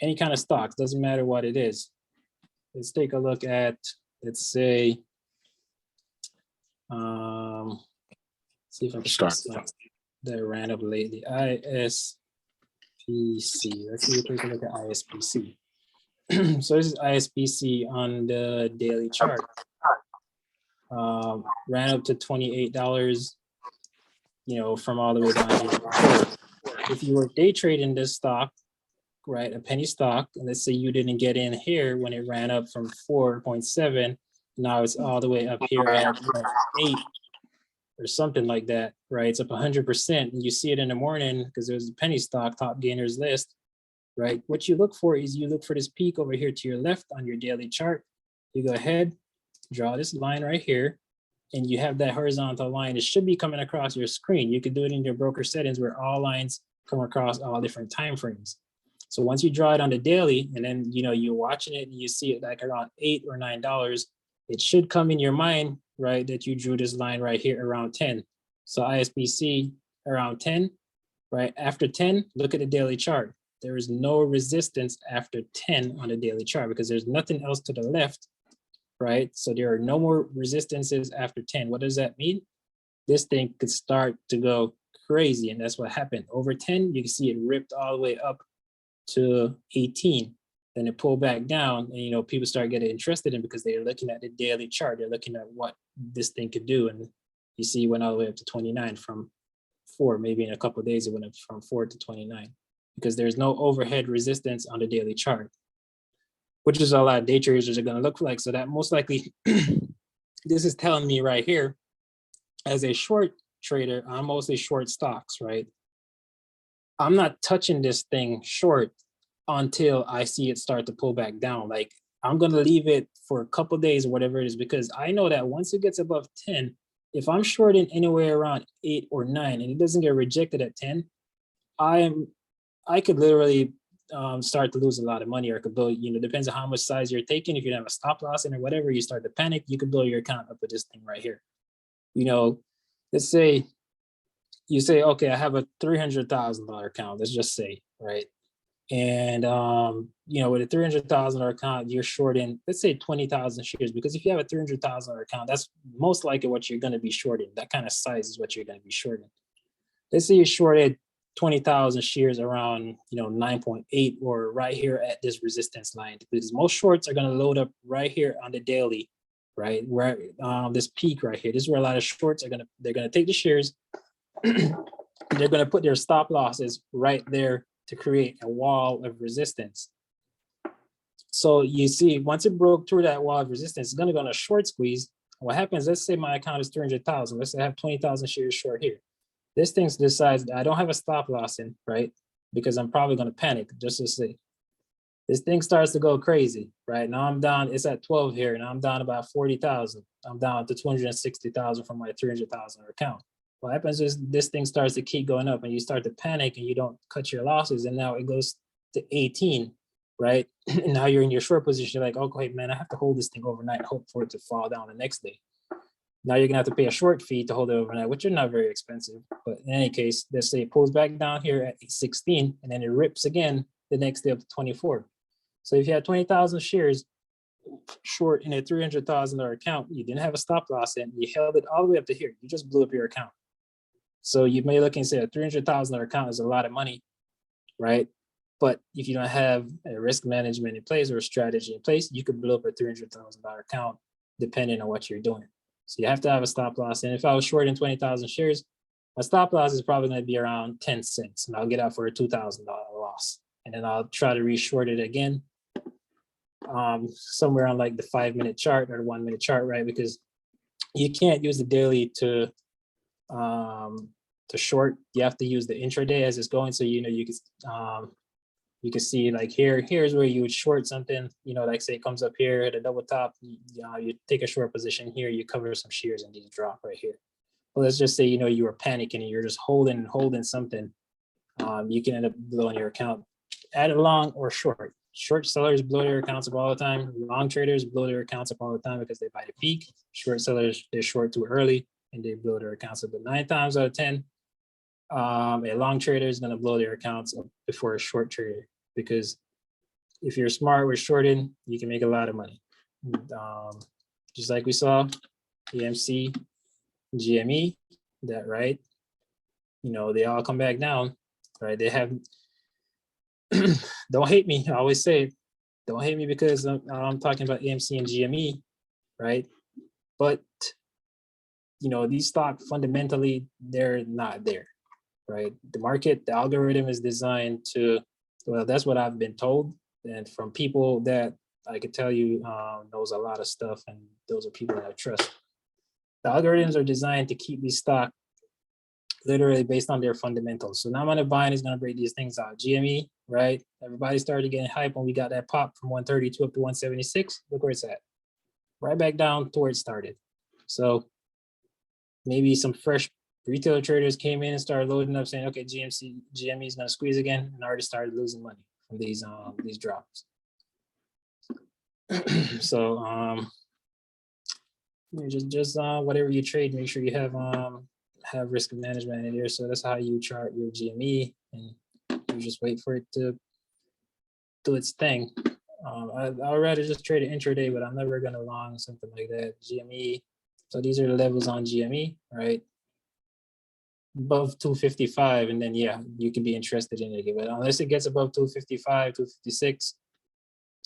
any kind of stocks, doesn't matter what it is. Let's take a look at, let's say, see if I can Start. that ran up lately. ISPC. Let's see if we can look at ISPC. So this is ISPC on the daily chart. Ran up to $28, from all the way down here. If you were day trading this stock, right, a penny stock, and let's say you didn't get in here when it ran up from 4.7, now it's all the way up here at 8 or something like that, right? It's up 100%, and you see it in the morning because there's a penny stock top gainers list, right? What you look for is you look for this peak over here to your left on your daily chart. You go ahead, draw this line right here, and you have that horizontal line. It should be coming across your screen. You could do it in your broker settings where all lines come across all different time frames. So once you draw it on the daily, and then you're watching it and you see it like around $8 or $9, it should come in your mind, right, that you drew this line right here around 10. So ISBC around 10, right? After 10, look at the daily chart. There is no resistance after 10 on the daily chart because there's nothing else to the left, right? So there are no more resistances after 10. What does that mean? This thing could start to go crazy, and that's what happened. Over 10, you can see it ripped all the way up to 18. Then it pulled back down, and people start getting interested in because they're looking at the daily chart. They're looking at what this thing could do, and you see it went all the way up to 29 from 4. Maybe in a couple of days it went up from 4 to 29 because there's no overhead resistance on the daily chart, which is a lot of day traders are going to look like. So that most likely, this is telling me right here, as a short trader, I'm mostly short stocks, right? I'm not touching this thing short until I see it start to pull back down. Like I'm going to leave it for a couple of days or whatever it is, because I know that once it gets above 10, if I'm shorting anywhere around 8 or 9 and it doesn't get rejected at 10, I could literally start to lose a lot of money, or it could blow, depends on how much size you're taking. If you have a stop loss in or whatever, you start to panic, you could blow your account up with this thing right here. Let's say you say, okay, I have a $300,000 account, let's just say, right? And, with a $300,000 account, you're shorting, let's say 20,000 shares, because if you have a $300,000 account, that's most likely what you're going to be shorting. That kind of size is what you're going to be shorting. Let's say you shorted 20,000 shares around, 9.8 or right here at this resistance line, because most shorts are going to load up right here on the daily, right? Where this peak right here, this is where a lot of shorts they're going to take the shares. They're going to put their stop losses right there to create a wall of resistance. So you see, once it broke through that wall of resistance, it's going to go on a short squeeze. What happens, let's say my account is 300,000. Let's say I have 20,000 shares short here. This thing decides I don't have a stop loss in, right? Because I'm probably going to panic, just to say. This thing starts to go crazy, right? Now I'm down, it's at 12 here, and I'm down about 40,000. I'm down to 260,000 from my 300,000 account. what happens is this thing starts to keep going up and you start to panic and you don't cut your losses. And now it goes to 18, right? And now you're in your short position. You're like, okay, man, I have to hold this thing overnight and hope for it to fall down the next day. Now you're gonna have to pay a short fee to hold it overnight, which are not very expensive. But in any case, let's say it pulls back down here at 16 and then it rips again the next day up to 24. So if you had 20,000 shares short in a $300,000 account, you didn't have a stop loss in, you held it all the way up to here, you just blew up your account. So you may look and say a $300,000 account is a lot of money, right? But if you don't have a risk management in place or a strategy in place, you could blow up a $300,000 account depending on what you're doing. So you have to have a stop loss. And if I was short in 20,000 shares, my stop loss is probably going to be around 10 cents and I'll get out for a $2,000 loss. And then I'll try to re-short it again, somewhere on like the 5-minute chart or the 1-minute chart, right? Because you can't use the daily to short. You have to use the intraday as it's going. So, you can see like here's where you would short something, like say it comes up here at a double top, you take a short position here, you cover some shares and these drop right here. Well, let's just say, you were panicking and you're just holding something. You can end up blowing your account, add a long or short. Short sellers blow their accounts up all the time. Long traders blow their accounts up all the time because they buy the peak. Short sellers, they're short too early and they blow their accounts up. But 9 times out of 10, a long trader is going to blow their accounts up before a short trader, because if you're smart with shorting, you can make a lot of money. Just like we saw, AMC, GME, that right, they all come back down, right? They have, don't hate me, I always say it, don't hate me because I'm talking about AMC and GME, right? But, these stocks fundamentally, they're not there, right? The market, the algorithm is designed to, well, that's what I've been told. And from people that I could tell you knows a lot of stuff, and those are people that I trust. The algorithms are designed to keep these stocks literally based on their fundamentals. So now amount of buying is going to break these things out. GME, right? Everybody started getting hype when we got that pop from 132 up to 176. Look where it's at. Right back down to where it started. So maybe some fresh retail traders came in and started loading up saying, okay, GME is going to squeeze again, and already started losing money from these drops. So just whatever you trade, make sure you have risk management in there. So that's how you chart your GME, and you just wait for it to do its thing. I'd rather just trade it intraday, but I'm never going to long something like that. GME. So these are the levels on GME, right? Above 255, and then yeah, you can be interested in it. But unless it gets above 255, 256,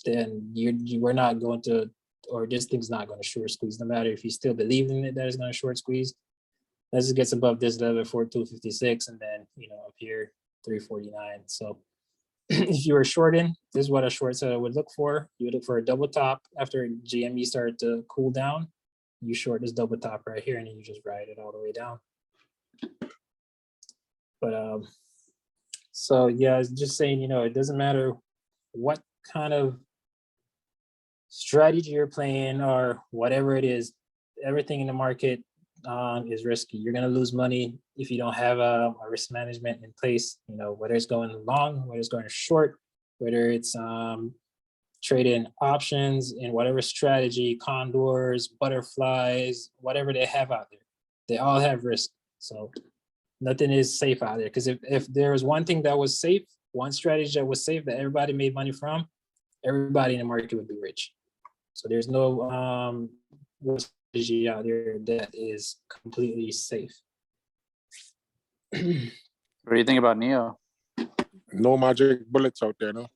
then we're not going to, or this thing's not going to short squeeze. No matter if you still believe in it that it's going to short squeeze, unless it gets above this level for 256, and then up here 349. So if you were shorting, this is what a short seller would look for. You would look for a double top after GME started to cool down. You short this double top right here, and then you just ride it all the way down. But so yeah, just saying, it doesn't matter what kind of strategy you're playing or whatever it is, everything in the market is risky. You're going to lose money if you don't have a risk management in place, whether it's going long, whether it's going short, whether it's trading options in whatever strategy, condors, butterflies, whatever they have out there, they all have risk. So nothing is safe out there, because if there was one thing that was safe, one strategy that was safe that everybody made money from, everybody in the market would be rich. So there's no strategy out there that is completely safe. What do you think about NEO? No magic bullets out there, no?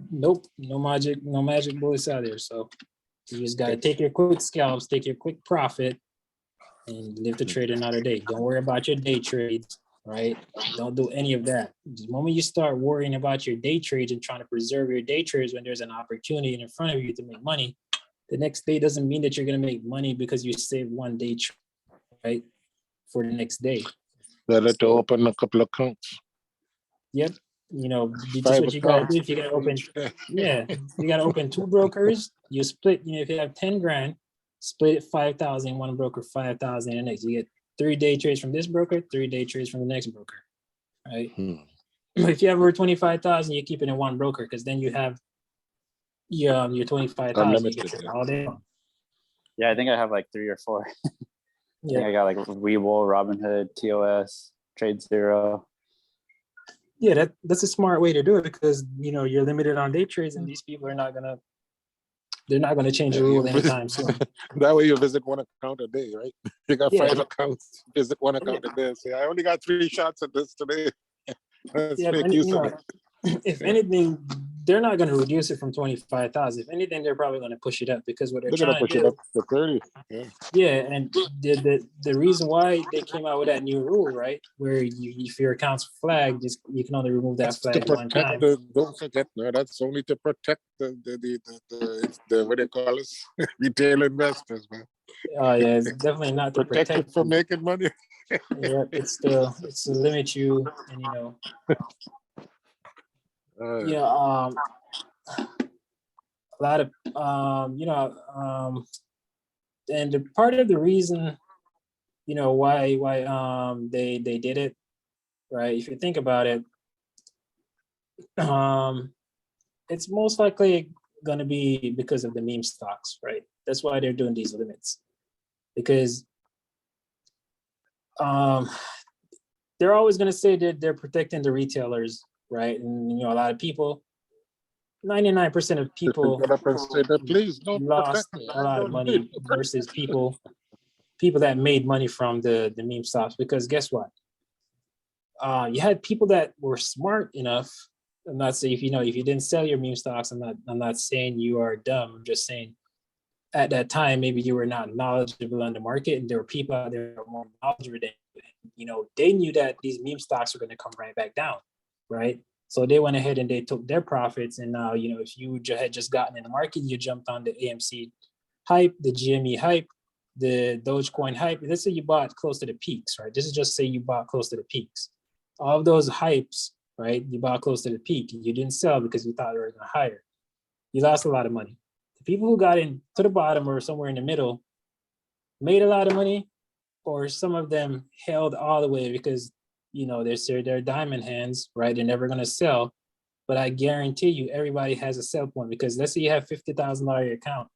Nope, no magic bullets out there. So you just gotta take your quick scalps, take your quick profit, and live to trade another day. Don't worry about your day trades, right? Don't do any of that. The moment you start worrying about your day trades and trying to preserve your day trades when there's an opportunity in front of you to make money, the next day doesn't mean that you're going to make money because you save one day trade, right? For the next day. Better to open a couple of accounts. Yep. Just what you got to do. If you got to open, yeah, you got to open 2 brokers. You split, if you have 10 grand, split it 5,000, one broker 5,000, and next you get 3 day trades from this broker, 3 day trades from the next broker, right? Hmm. If you have over 25,000, you keep it in one broker because then you have your 25,000 Unlimited, yeah. all day long. Yeah, I think I have like 3 or 4. I think Yeah, I got like Webull, Robinhood, TOS, Trade Zero. yeah, that's a smart way to do it because you're limited on day trades, and these people are not gonna change the Yeah, rule anytime soon. That way you visit one account a day, right? You got Yeah. 5 accounts, visit one account a day. Say, I only got 3 shots at this today. Let's Yeah, make and, use of it. if Yeah. anything, they're not going to reduce it from 25,000. If anything, they're probably going to push it up because what they're They're gonna trying push to it do. up to 30. Yeah. Yeah, and the reason why they came out with that new rule, right, where if your account's flagged, you can only remove that That's to flag one protect time. don't forget, no, that's only to protect the what they call us, retail investors, man. Oh yeah, it's definitely not to Protect you protect from you. making money. Yeah, it's to limit you, and a lot of and part of the reason why they did it, right? If you think about it, it's most likely going to be because of the meme stocks, right? That's why they're doing these limits, because they're always going to say that they're protecting the retailers, right? And a lot of people, 99% of people Get up and say that, please don't lost protect me. a lot of money versus people that made money from the meme stocks. Because guess what? You had people that were smart enough. I'm not saying if you didn't sell your meme stocks, I'm not saying you are dumb. I'm just saying at that time maybe you were not knowledgeable on the market, and there were people out there that were more knowledgeable than you. They knew that these meme stocks were going to come right back down, right? So they went ahead and they took their profits, and now if you had just gotten in the market, you jumped on the AMC hype, the GME hype, the Dogecoin hype. Let's say you bought close to the peaks, right? This is just say you bought close to the peaks. All of those hypes, right? You bought close to the peak. You didn't sell because you thought they were going to higher. You lost a lot of money. The people who got in to the bottom or somewhere in the middle made a lot of money, or some of them held all the way because they're diamond hands, right? They're never going to sell. But I guarantee you, everybody has a sell point, because let's say you have $50,000 account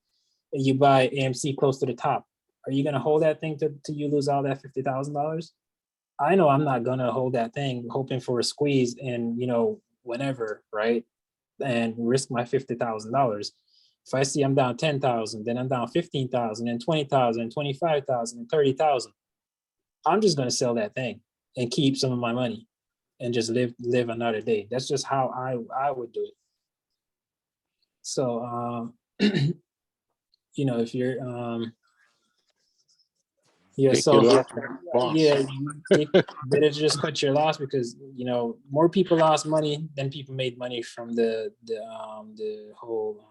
and you buy AMC close to the top. Are you going to hold that thing till you lose all that $50,000? I know I'm not going to hold that thing hoping for a squeeze and, whenever, right? And risk my $50,000. If I see I'm down 10,000, then I'm down 15,000 and 20,000 and 25,000 and 30,000. I'm just going to sell that thing and keep some of my money and just live another day. That's just how I would do it. So, if you're, yeah, Take so your loss, boss. yeah, better just cut your loss, because more people lost money than people made money from the whole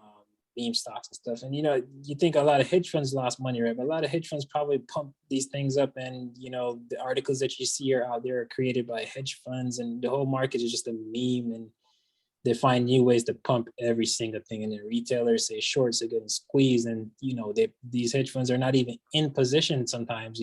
meme stocks and stuff. And you think a lot of hedge funds lost money, right? But a lot of hedge funds probably pump these things up, and the articles that you see are out there are created by hedge funds, and the whole market is just a meme, and they find new ways to pump every single thing. And the retailers say shorts are getting squeezed, and these hedge funds are not even in position sometimes.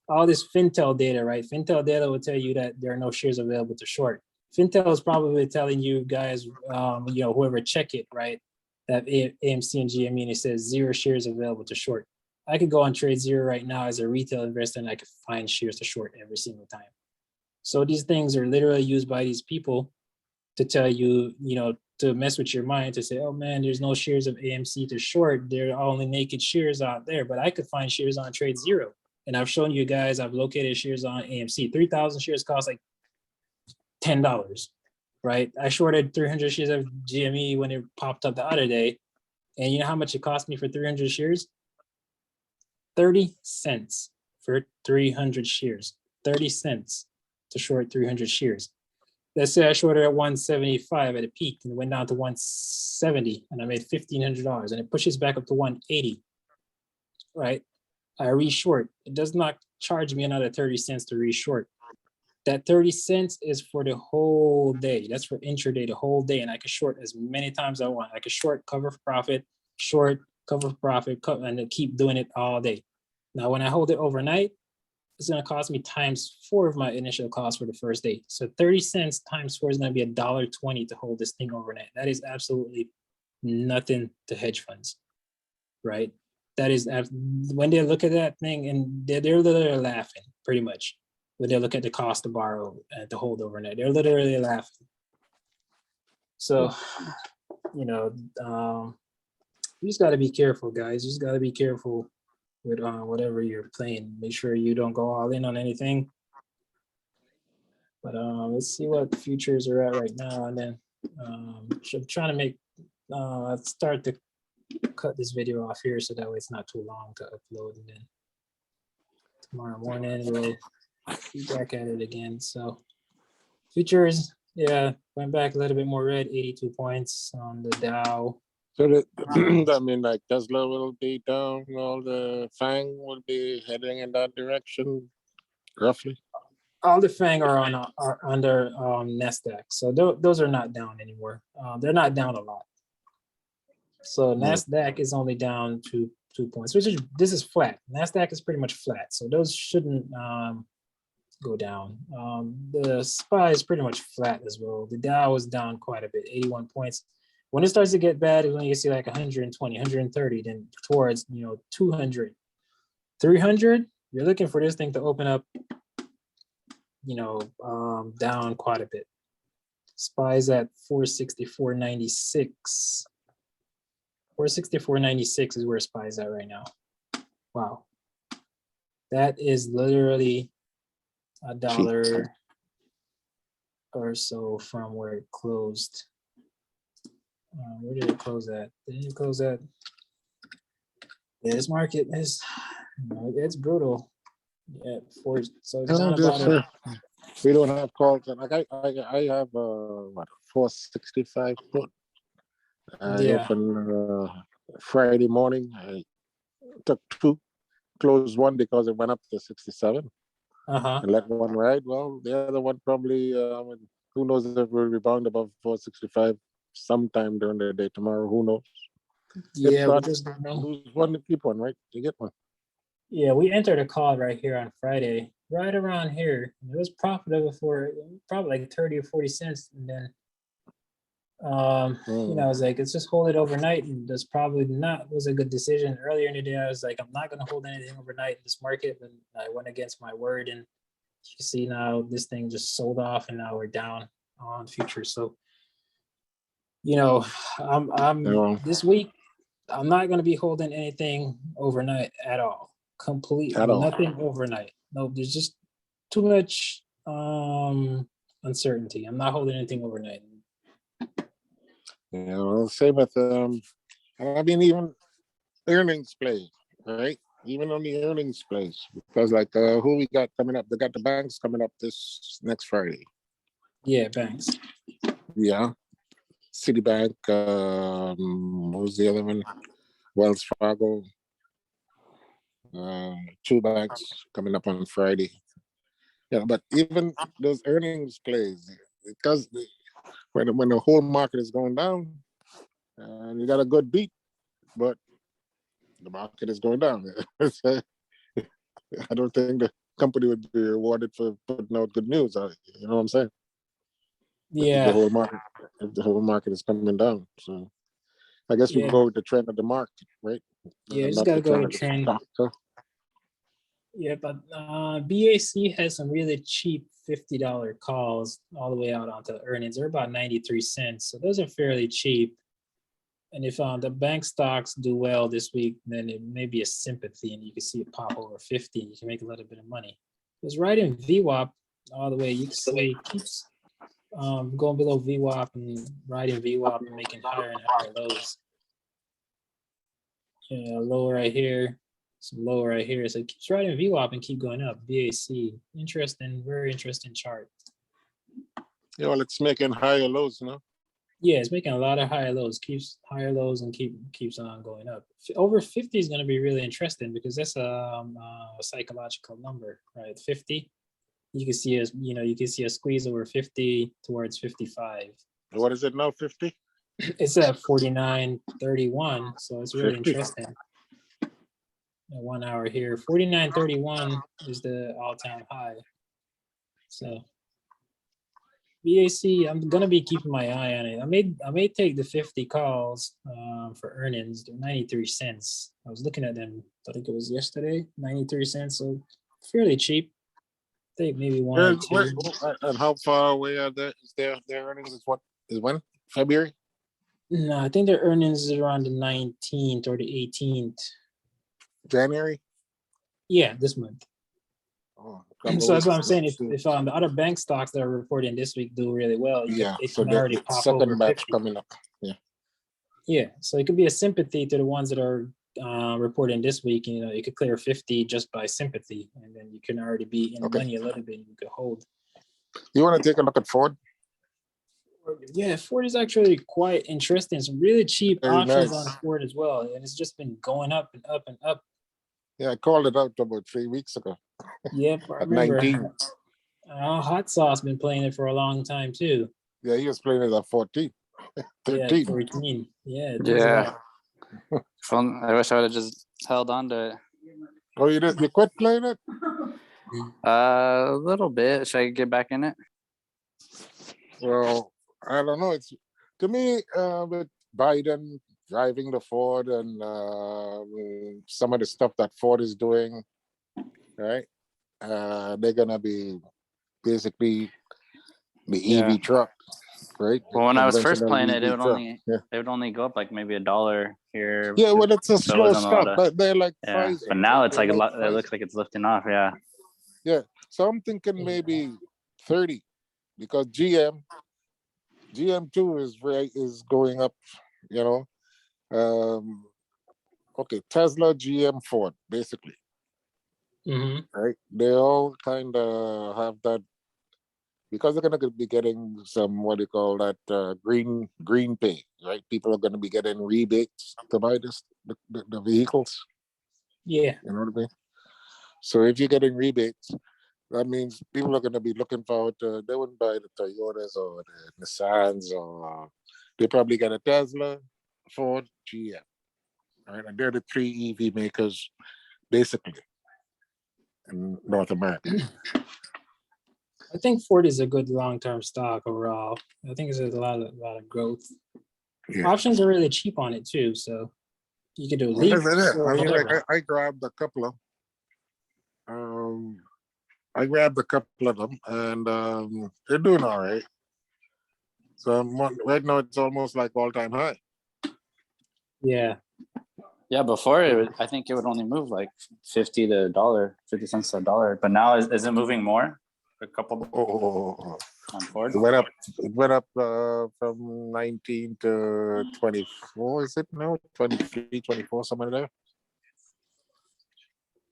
All this Fintel data, right? Fintel data will tell you that there are no shares available to short. Fintel is probably telling you guys, whoever check it, right, that AMC and GME, and it says 0 shares available to short. I could go on Trade Zero right now as a retail investor, and I could find shares to short every single time. So these things are literally used by these people to tell you, to mess with your mind, to say, oh man, there's no shares of AMC to short. There are only naked shares out there, but I could find shares on Trade Zero. And I've shown you guys, I've located shares on AMC. 3,000 shares cost like $10, right? I shorted 300 shares of GME when it popped up the other day. And you know how much it cost me for 300 shares? 30 cents for 300 shares. 30 cents to short 300 shares. Let's say I shorted at 175 at a peak and it went down to 170 and I made $1,500, and it pushes back up to 180, right? I reshort. It does not charge me another 30 cents to reshort. That 30 cents is for the whole day. That's for intraday, the whole day. And I can short as many times as I want. I can short, cover for profit, short, cover for profit, and then keep doing it all day. Now, when I hold it overnight, it's going to cost me times 4 of my initial cost for the first day. So 30 cents times 4 is going to be $1.20 to hold this thing overnight. That is absolutely nothing to hedge funds, right? That is when they look at that thing and they're literally laughing pretty much when they look at the cost to borrow and to hold overnight. They're literally laughing. So, you know, you just got to be careful, guys. You just got to be careful with whatever you're playing. Make sure you don't go all in on anything. But let's see what futures are at right now. And then I'm trying to make, start to cut this video off here so that way it's not too long to upload. And then tomorrow morning we'll be back at it again. So futures, yeah, went back a little bit more red, 82 points on the Dow. So that mean like Tesla will be down, all the FANG will be heading in that direction, roughly. All the FANG are under NASDAQ, so those are not down anymore. They're not down a lot. So NASDAQ is only down to 2 points, this is flat. NASDAQ is pretty much flat, so those shouldn't go down. The SPY is pretty much flat as well. The Dow is down quite a bit, 81 points. When it starts to get bad is when you see like 120, 130, then towards 200, 300. You're looking for this thing to open up, down quite a bit. SPY's at 464.96. 464.96 is where SPY's at right now. Wow, that is literally $1 or so from where it closed. Where did it close at? Didn't it close at? Yeah, this market is, it's brutal. Yeah, so it's down about we don't have calls. Like I have what 465 put. I opened Friday morning. I took 2, closed 1 because it went up to 67. And let 1 ride. Well, the other one probably who knows if it will rebound above 465 sometime during the day tomorrow. Who knows? Yeah, we just don't know. Lose 1 to keep 1, right? You get 1. Yeah, we entered a call right here on Friday, right around here. It was profitable for probably like 30 or 40 cents, and then I was like, let's just hold it overnight, and that's probably was a good decision. Earlier in the day, I was like, I'm not gonna hold anything overnight in this market, and I went against my word, and you see now this thing just sold off, and now we're down on futures. So I'm this week, I'm not going to be holding anything overnight at all. Completely nothing overnight. No, there's just too much uncertainty. I'm not holding anything overnight. Yeah, well, same with I mean, even earnings plays, right? Even on the earnings plays, because like who we got coming up? They got the banks coming up this next Friday. Yeah, banks. Yeah. Citibank, what was the other one? Wells Fargo. 2 banks coming up on Friday. Yeah, but even those earnings plays, because when the whole market is going down, and you got a good beat, but the market is going down. I don't think the company would be rewarded for putting out good news. You know what I'm saying? Yeah. The whole market is coming down. So I guess we go with the trend of the market, right? Yeah, just gotta go with trend. Yeah, but BAC has some really cheap $50 calls all the way out onto earnings. They're about 93 cents. So those are fairly cheap. And if the bank stocks do well this week, then it may be a sympathy and you can see it pop over 50. You can make a little bit of money. It's right in VWAP all the way. You can see it keeps going below VWAP and riding VWAP and making higher and higher lows. Yeah, low right here, some low right here. So it keeps riding VWAP and keep going up. BAC, interesting, very interesting chart. Yeah, well, it's making higher lows, no? Yeah, it's making a lot of higher lows, keeps higher lows and keeps on going up. Over 50 is going to be really interesting because that's a psychological number, right? 50. You can see a squeeze over 50 towards 55. What is it now? 50? It's at 49.31, so it's really 50. Interesting. a 1 hour here. 49.31 is the all-time high. So BAC, I'm gonna be keeping my eye on it. I may take the 50 calls for earnings. They're 93 cents. I was looking at them. I think it was yesterday. 93 cents, so fairly cheap. I think maybe one or two. And how far away are their earnings? Is what is when? February? No, I think their earnings is around the 19th or the 18th. January? Yeah, this month. Oh, So that's what I'm saying. If the other bank stocks that are reporting this week do really well, it so can already pop second over batch 50. coming up. Yeah, so it could be a sympathy to the ones that are reporting this week. You know, you could clear 50 just by sympathy, and then you can already be in the money a little bit. You could hold. You want to take a look at Ford? Yeah, Ford is actually quite interesting. Some really cheap Very options nice. on Ford as well, and it's just been going up and up and up. Yeah, I called it out about 3 weeks ago. Yep, I At remember. 19. Hot Sauce been playing it for a long time too. Yeah, he was playing it at 14. 13. Yeah, 14. Yeah. it does Yeah. that. I wish I would have just held on to it. Oh, you quit playing it? A little bit. Should I get back in it? Well, I don't know. It's to me with Biden driving the Ford and some of the stuff that Ford is doing, right? They're gonna be basically the EV truck, right? Well, when I was first Conventional playing it, EV truck. it would only go up like maybe $1 here. Yeah, well, it's a So it slow wasn't a lot stop, of- but they're like Yeah, Pfizer. but now it's They're like a lot. Pfizer. It looks like it's lifting off. Yeah. Yeah, so I'm thinking maybe 30 because GM2 is going up, you know. Okay, Tesla, GM, Ford, basically, right? They all kind of have that because they're going to be getting some what do you call that green pay, right? People are going to be getting rebates to buy the vehicles. Yeah. You know what I mean? So if you're getting rebates, that means people are going to be looking forward to, they wouldn't buy the Toyotas or the Nissans, or they probably get a Tesla, Ford, GM, right? And they're the 3 EV makers, basically, in North America. I think Ford is a good long-term stock overall. I think there's a lot of growth. Yeah. Options are really cheap on it too, so you could do Well, leap. that's it. or I mean, like, whatever. I grabbed a couple of them, and they're doing all right. So right now it's almost like all-time high. Yeah. Yeah, before I think it would only move like 50 to $1, 50 cents to $1. But now is it moving more? A couple on Ford? It went up from 19 to 24, is it now? 23, 24, somewhere there.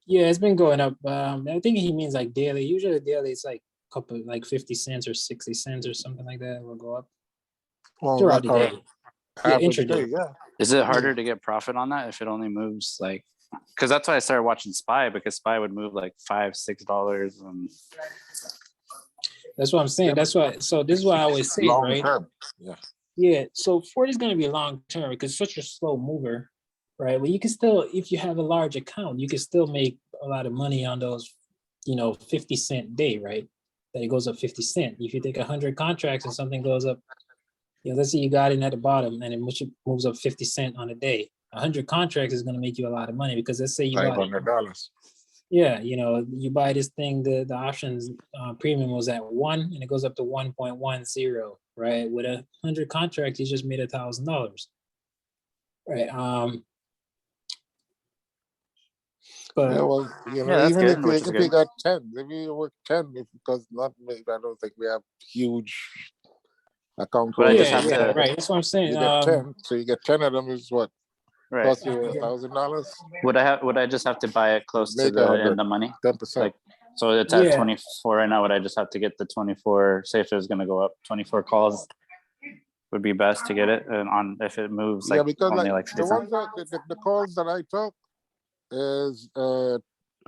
Yeah, it's been going up. I think he means like daily. Usually daily it's like a couple, like 50 cents or 60 cents or something like that. It will go up throughout the day. Yeah, intraday. Yeah. Is it harder to get profit on that if it only moves like? Because that's why I started watching SPY, because SPY would move like $5, $6. And That's what I'm saying. That's why. So this is what I always say, Long right? term. Yeah. Yeah. So Ford is going to be long term because it's such a slow mover, right? But you can still, if you have a large account, you can still make a lot of money on those, 50-cent day, right? That it goes up 50 cents. If you take 100 contracts and something goes up, let's say you got in at the bottom and it moves up 50 cents on a day. 100 contracts is going to make you a lot of money because let's say you bought $500. Yeah, you buy this thing, the options premium was at 1 and it goes up to 1.10, right? With 100 contracts, you just made $1,000, right? But Yeah, well, that's even good, which is if you good. got 10, if you work 10, because I don't think we have huge account. But I just yeah, have to- right. That's what I'm saying. You get 10, so you get 10 of them is what? Right. Cost you $1,000? Would I just have to buy it close to Make the money? 10%. Like, so it's at Yeah. 24 right now. Would I just have to get the 24? Say if it was going to go up, 24 calls would be best to get it, and on if it moves like because only like 50 the cents. ones that the calls that I took is a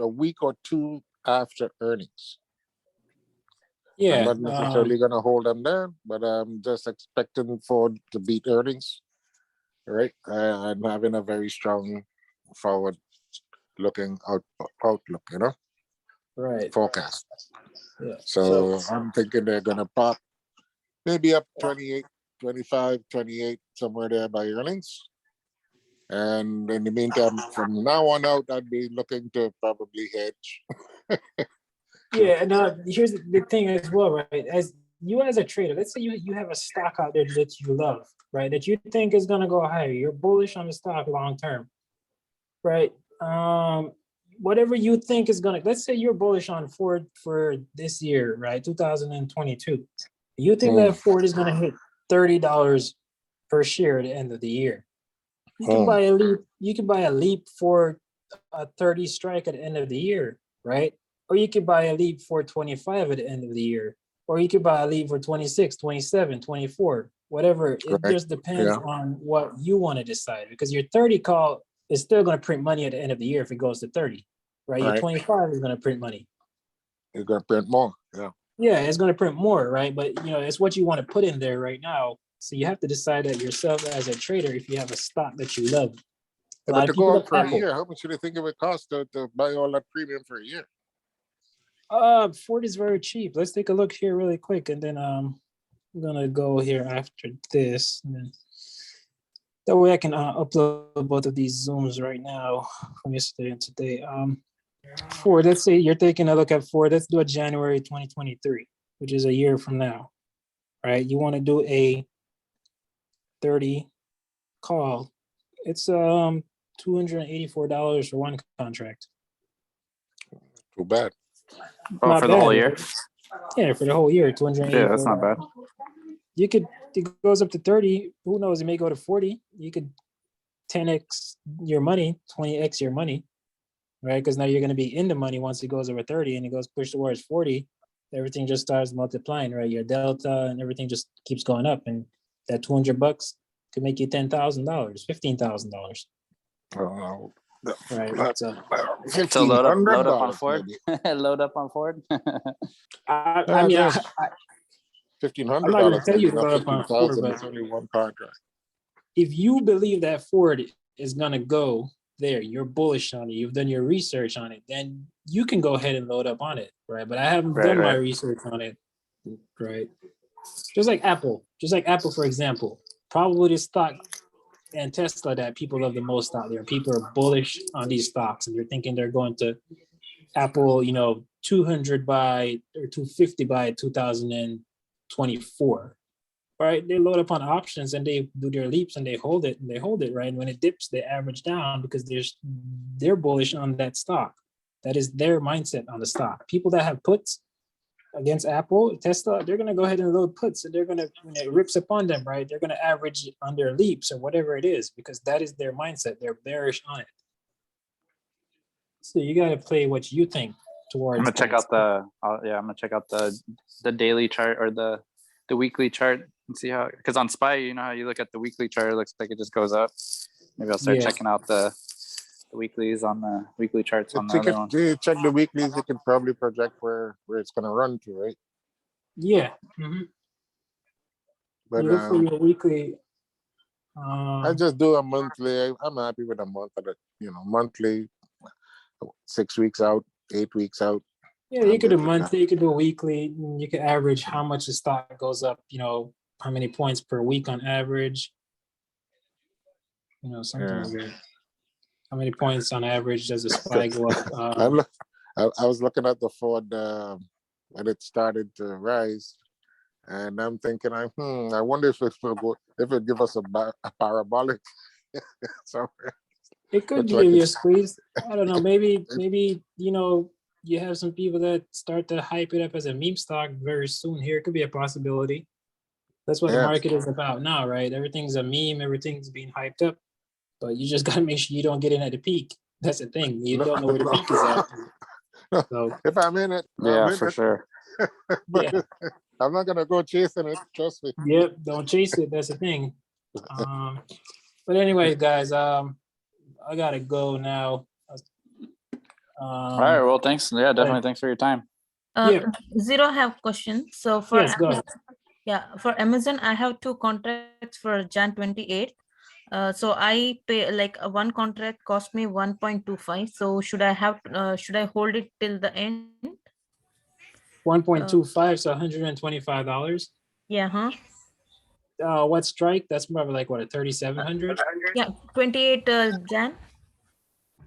week or two after earnings. Yeah. I'm not necessarily gonna hold them there, but I'm just expecting Ford to beat earnings. Right, I'm having a very strong forward looking outlook, you know, Right. forecast. Yeah. So I'm thinking they're gonna pop maybe up 28, 25, 28, somewhere there by earnings. And in the meantime, from now on out, I'd be looking to probably hedge. Yeah, and here's the thing as well, right? As you as a trader, let's say you have a stock out there that you love, right? That you think is gonna go higher. You're bullish on the stock long term, right? Whatever you think is gonna, let's say you're bullish on Ford for this year, right? 2022. You think that Ford is gonna hit $30 per share at the end of the year. You can buy a leap. You can buy a leap for a 30 strike at the end of the year, right? Or you could buy a leap for 25 at the end of the year. Or you could buy a leap for 26, 27, 24, whatever. It Correct. just depends on what you want to decide, because your 30 call is still going to print money at the end of the year if it goes to 30, right? Your 25 is going to print money. It's going to print more, yeah. Yeah, it's going to print more, right? But you know, it's what you want to put in there right now. So you have to decide that yourself as a trader if you have a stock that you love. Yeah, but to go up for a year, how much do you think it would cost to buy all that premium for a year? Ford is very cheap. Let's take a look here really quick, and then I'm gonna go here after this. And then that way I can upload both of these Zooms right now from yesterday and today. Ford, let's say you're taking a look at Ford. Let's do a January 2023, which is a year from now, right? You want to do a 30 call. It's $284 for one contract. Too bad. Oh, Not for the bad, whole year? right? Yeah, for the whole year, 284. Yeah, that's not bad. You could, it goes up to 30. Who knows? It may go to 40. You could 10x your money, 20x your money, right? Because now you're going to be in the money once it goes over 30 and it goes push towards 40. Everything just starts multiplying, right? Your delta and everything just keeps going up, and that $200 could make you $10,000, $15,000. Oh, Right. So load up on Ford. Load up on Ford. I mean, $1,500. I'm not gonna tell you to load up on Ford, $15,000 but is only one contract. if you believe that Ford is gonna go there, you're bullish on it, you've done your research on it, then you can go ahead and load up on it, right? But I haven't done my research on it, right? Just like Apple, for example, probably the stock and Tesla that people love the most out there. People are bullish on these stocks, and they're thinking they're going to Apple, 200 by or 250 by 2024, right? They load up on options and they do their leaps and they hold it, right? And when it dips, they average down because they're bullish on that stock. That is their mindset on the stock. People that have puts against Apple, Tesla, they're going to go ahead and load puts, and they're going to, when it rips upon them, right, they're going to average on their leaps or whatever it is, because that is their mindset. They're bearish on it. So you got to play what you think towards. I'm gonna check out I'm gonna check out the daily chart or the weekly chart and see how, because on SPY, you know how you look at the weekly chart, it looks like it just goes up. Maybe I'll start checking out the weeklies on the weekly charts on the other one. You check the weeklies, you can probably project where it's going to run to, right? Yeah. Mm-hmm. But you look for your weekly. I just do a monthly. I'm happy with a month of it, monthly, 6 weeks out, 8 weeks out. Yeah, you could do monthly, you could do a weekly. You could average how much the stock goes up, how many points per week on average. Something like that. How many points on average does the SPY go up? I was looking at the Ford when it started to rise, and I'm thinking, I wonder if it give us a parabolic. It could give you a squeeze. I don't know. Maybe you have some people that start to hype it up as a meme stock very soon. Here, it could be a possibility. That's what the market is about now, right? Everything's a meme. Everything's being hyped up. But you just got to make sure you don't get in at the peak. That's the thing. You don't know where the peak is at. So, if I'm in it, for sure. But I'm not going to go chasing it. Trust me. Yep. Don't chase it. That's the thing. But anyway, guys, I got to go now. All right. Well, thanks. Yeah, definitely. Thanks for your time. Zero have question. So for yes, go ahead. for Amazon, I have 2 contracts for Jan 28. So I pay like one contract cost me 1.25. So should I hold it till the end? 1.25, so $125. Yeah, huh? What strike? That's probably like what, a 3,700? Yeah, 28 Jan.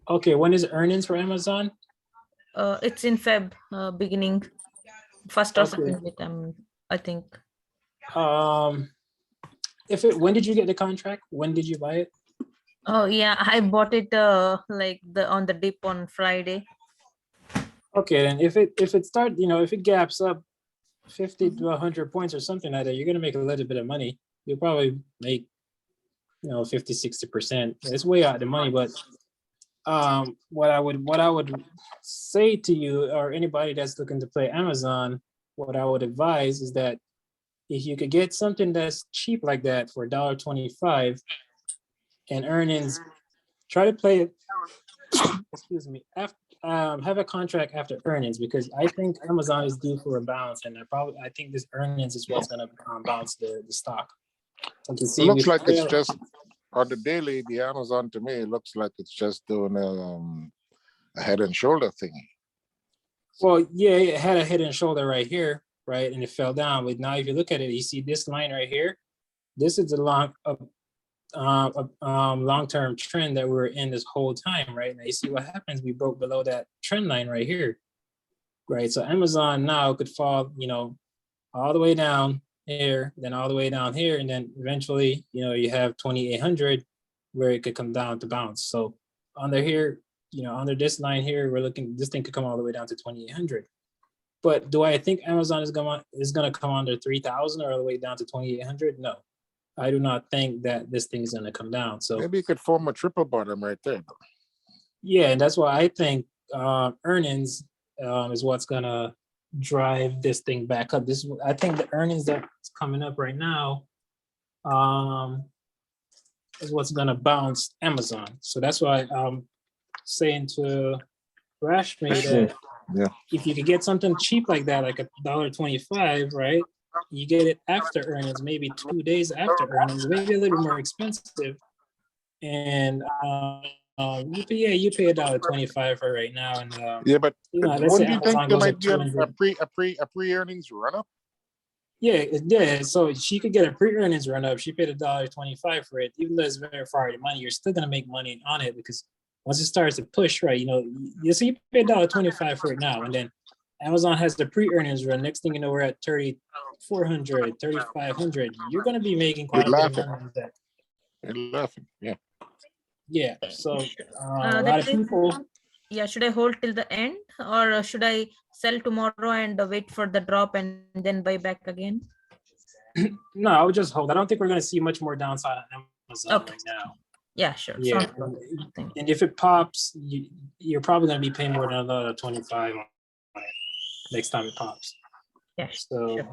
Okay, when is earnings for Amazon? It's in Feb, beginning first or Okay. second week, I think. When did you get the contract? When did you buy it? Oh yeah, I bought it like on the dip on Friday. Okay, then if it start, if it gaps up 50 to 100 points or something like that, you're gonna make a little bit of money. You'll probably make 50, 60%. It's way out of the money, but what I would say to you or anybody that's looking to play Amazon, what I would advise is that if you could get something that's cheap like that for $1.25 and earnings, try to play it, excuse me, after, have a contract after earnings, because I think Amazon is due for a bounce, and I think this earnings is what's gonna bounce the stock. It looks like it's just on the daily, the Amazon to me, it looks like it's just doing a head and shoulder thingy. Well, yeah, it had a head and shoulder right here, right, and it fell down. But now, if you look at it, you see this line right here. This is the long-term trend that we're in this whole time, right? Now you see what happens. We broke below that trend line right here, right? So Amazon now could fall, all the way down here, then all the way down here, and then eventually, you have 2,800 where it could come down to bounce. So under here, under this line here, we're looking, this thing could come all the way down to 2,800. But do I think Amazon is gonna come under 3,000 or all the way down to 2,800? No, I do not think that this thing is gonna come down. So maybe you could form a triple bottom right there. yeah, and that's why I think earnings is what's gonna drive this thing back up. I think the earnings that's coming up right now is what's gonna bounce Amazon. So that's why I'm saying to Rashmi that if you could get something cheap like that, like $1.25, right? You get it after earnings, maybe 2 days after earnings, maybe a little more expensive. And you pay $1.25 for right now. And but let's say wouldn't you think Amazon there goes might up be 200. a pre-earnings run up? Yeah. So she could get a pre-earnings run up. She paid $1.25 for it, even though it's very far out money. You're still gonna make money on it because once it starts to push, right? You see, you pay $1.25 for it now, and then Amazon has the pre-earnings run. Next thing you know, we're at 3,400, 3,500. You're gonna be making quite a bit of money with that. You're laughing, yeah. Yeah. So a lot of people. Yeah, should I hold till the end, or should I sell tomorrow and wait for the drop and then buy back again? No, I would just hold. I don't think we're going to see much more downside on Amazon right now. Yeah, sure. Yeah, and if it pops, you're probably going to be paying more than $1.25 on it next time it pops. Yeah. So, I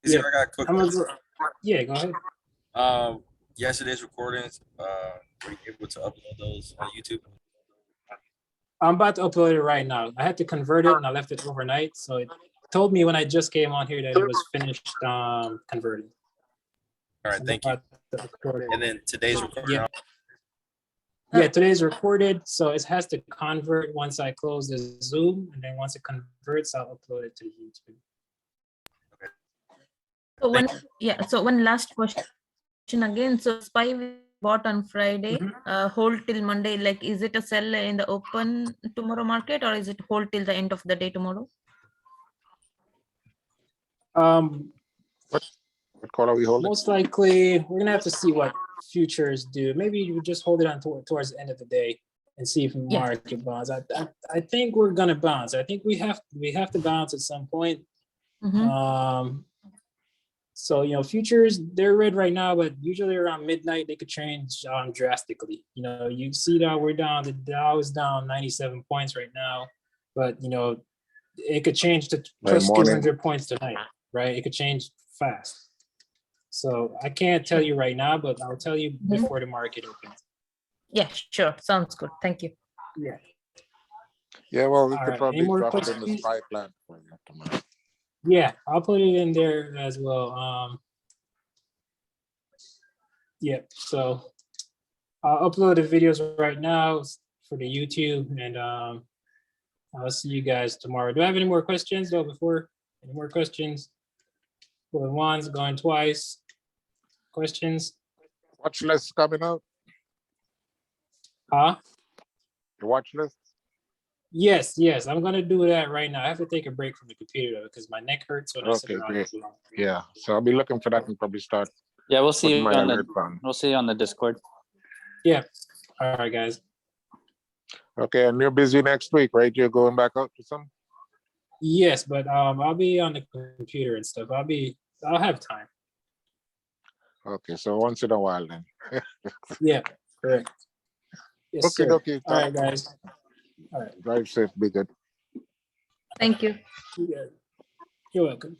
got a quick Amazon, yeah, go ahead. Yesterday's recordings, were you able to upload those on YouTube? I'm about to upload it right now. I had to convert it and I left it overnight. So it told me when I just came on here that it was finished converting. All right, thank you. And then today's recording. Yeah, today's recorded. So it has to convert once I close the Zoom. And then once it converts, I'll upload it to YouTube. Okay. So one last question again. So SPY we bought on Friday, hold till Monday. Like, is it a sell in the open tomorrow market, or is it hold till the end of the day tomorrow? What call are we holding? Most likely, we're gonna have to see what futures do. Maybe you just hold it on towards the end of the day and see if market bounce. I think we're gonna bounce. I think we have to bounce at some point. So, futures, they're red right now, but usually around midnight, they could change drastically. You see that we're down, the Dow is down 97 points right now, but, it could change to plus 200 points tonight, right? It could change fast. So I can't tell you right now, but I'll tell you before the market opens. Yeah, sure. Sounds good. Thank you. Yeah. Yeah, well, we could right. probably drop it in the SPY plan for you tomorrow. Yeah, I'll put it in there as well. Yep. So I'll upload the videos right now for the YouTube, and I'll see you guys tomorrow. Do I have any more questions though? Before any more questions? Going once, going twice. Questions? Watch list coming out. Huh? The watch list. Yes, yes. I'm gonna do that right now. I have to take a break from the computer though, because my neck hurts when I sit Okay, around great. too long. Yeah. So I'll be looking for that and probably start Yeah, we'll see putting you my on the alert on. we'll see you on the Discord. Yeah. All right, guys. Okay, and you're busy next week, right? You're going back out to some? Yes, but I'll be on the computer and stuff. I'll have time. Okay, so once in a while then. Yeah, correct. Yes, Okay, sir. okay. All right, guys. All right. Drive safe, be good. Thank you. You got it. You're welcome.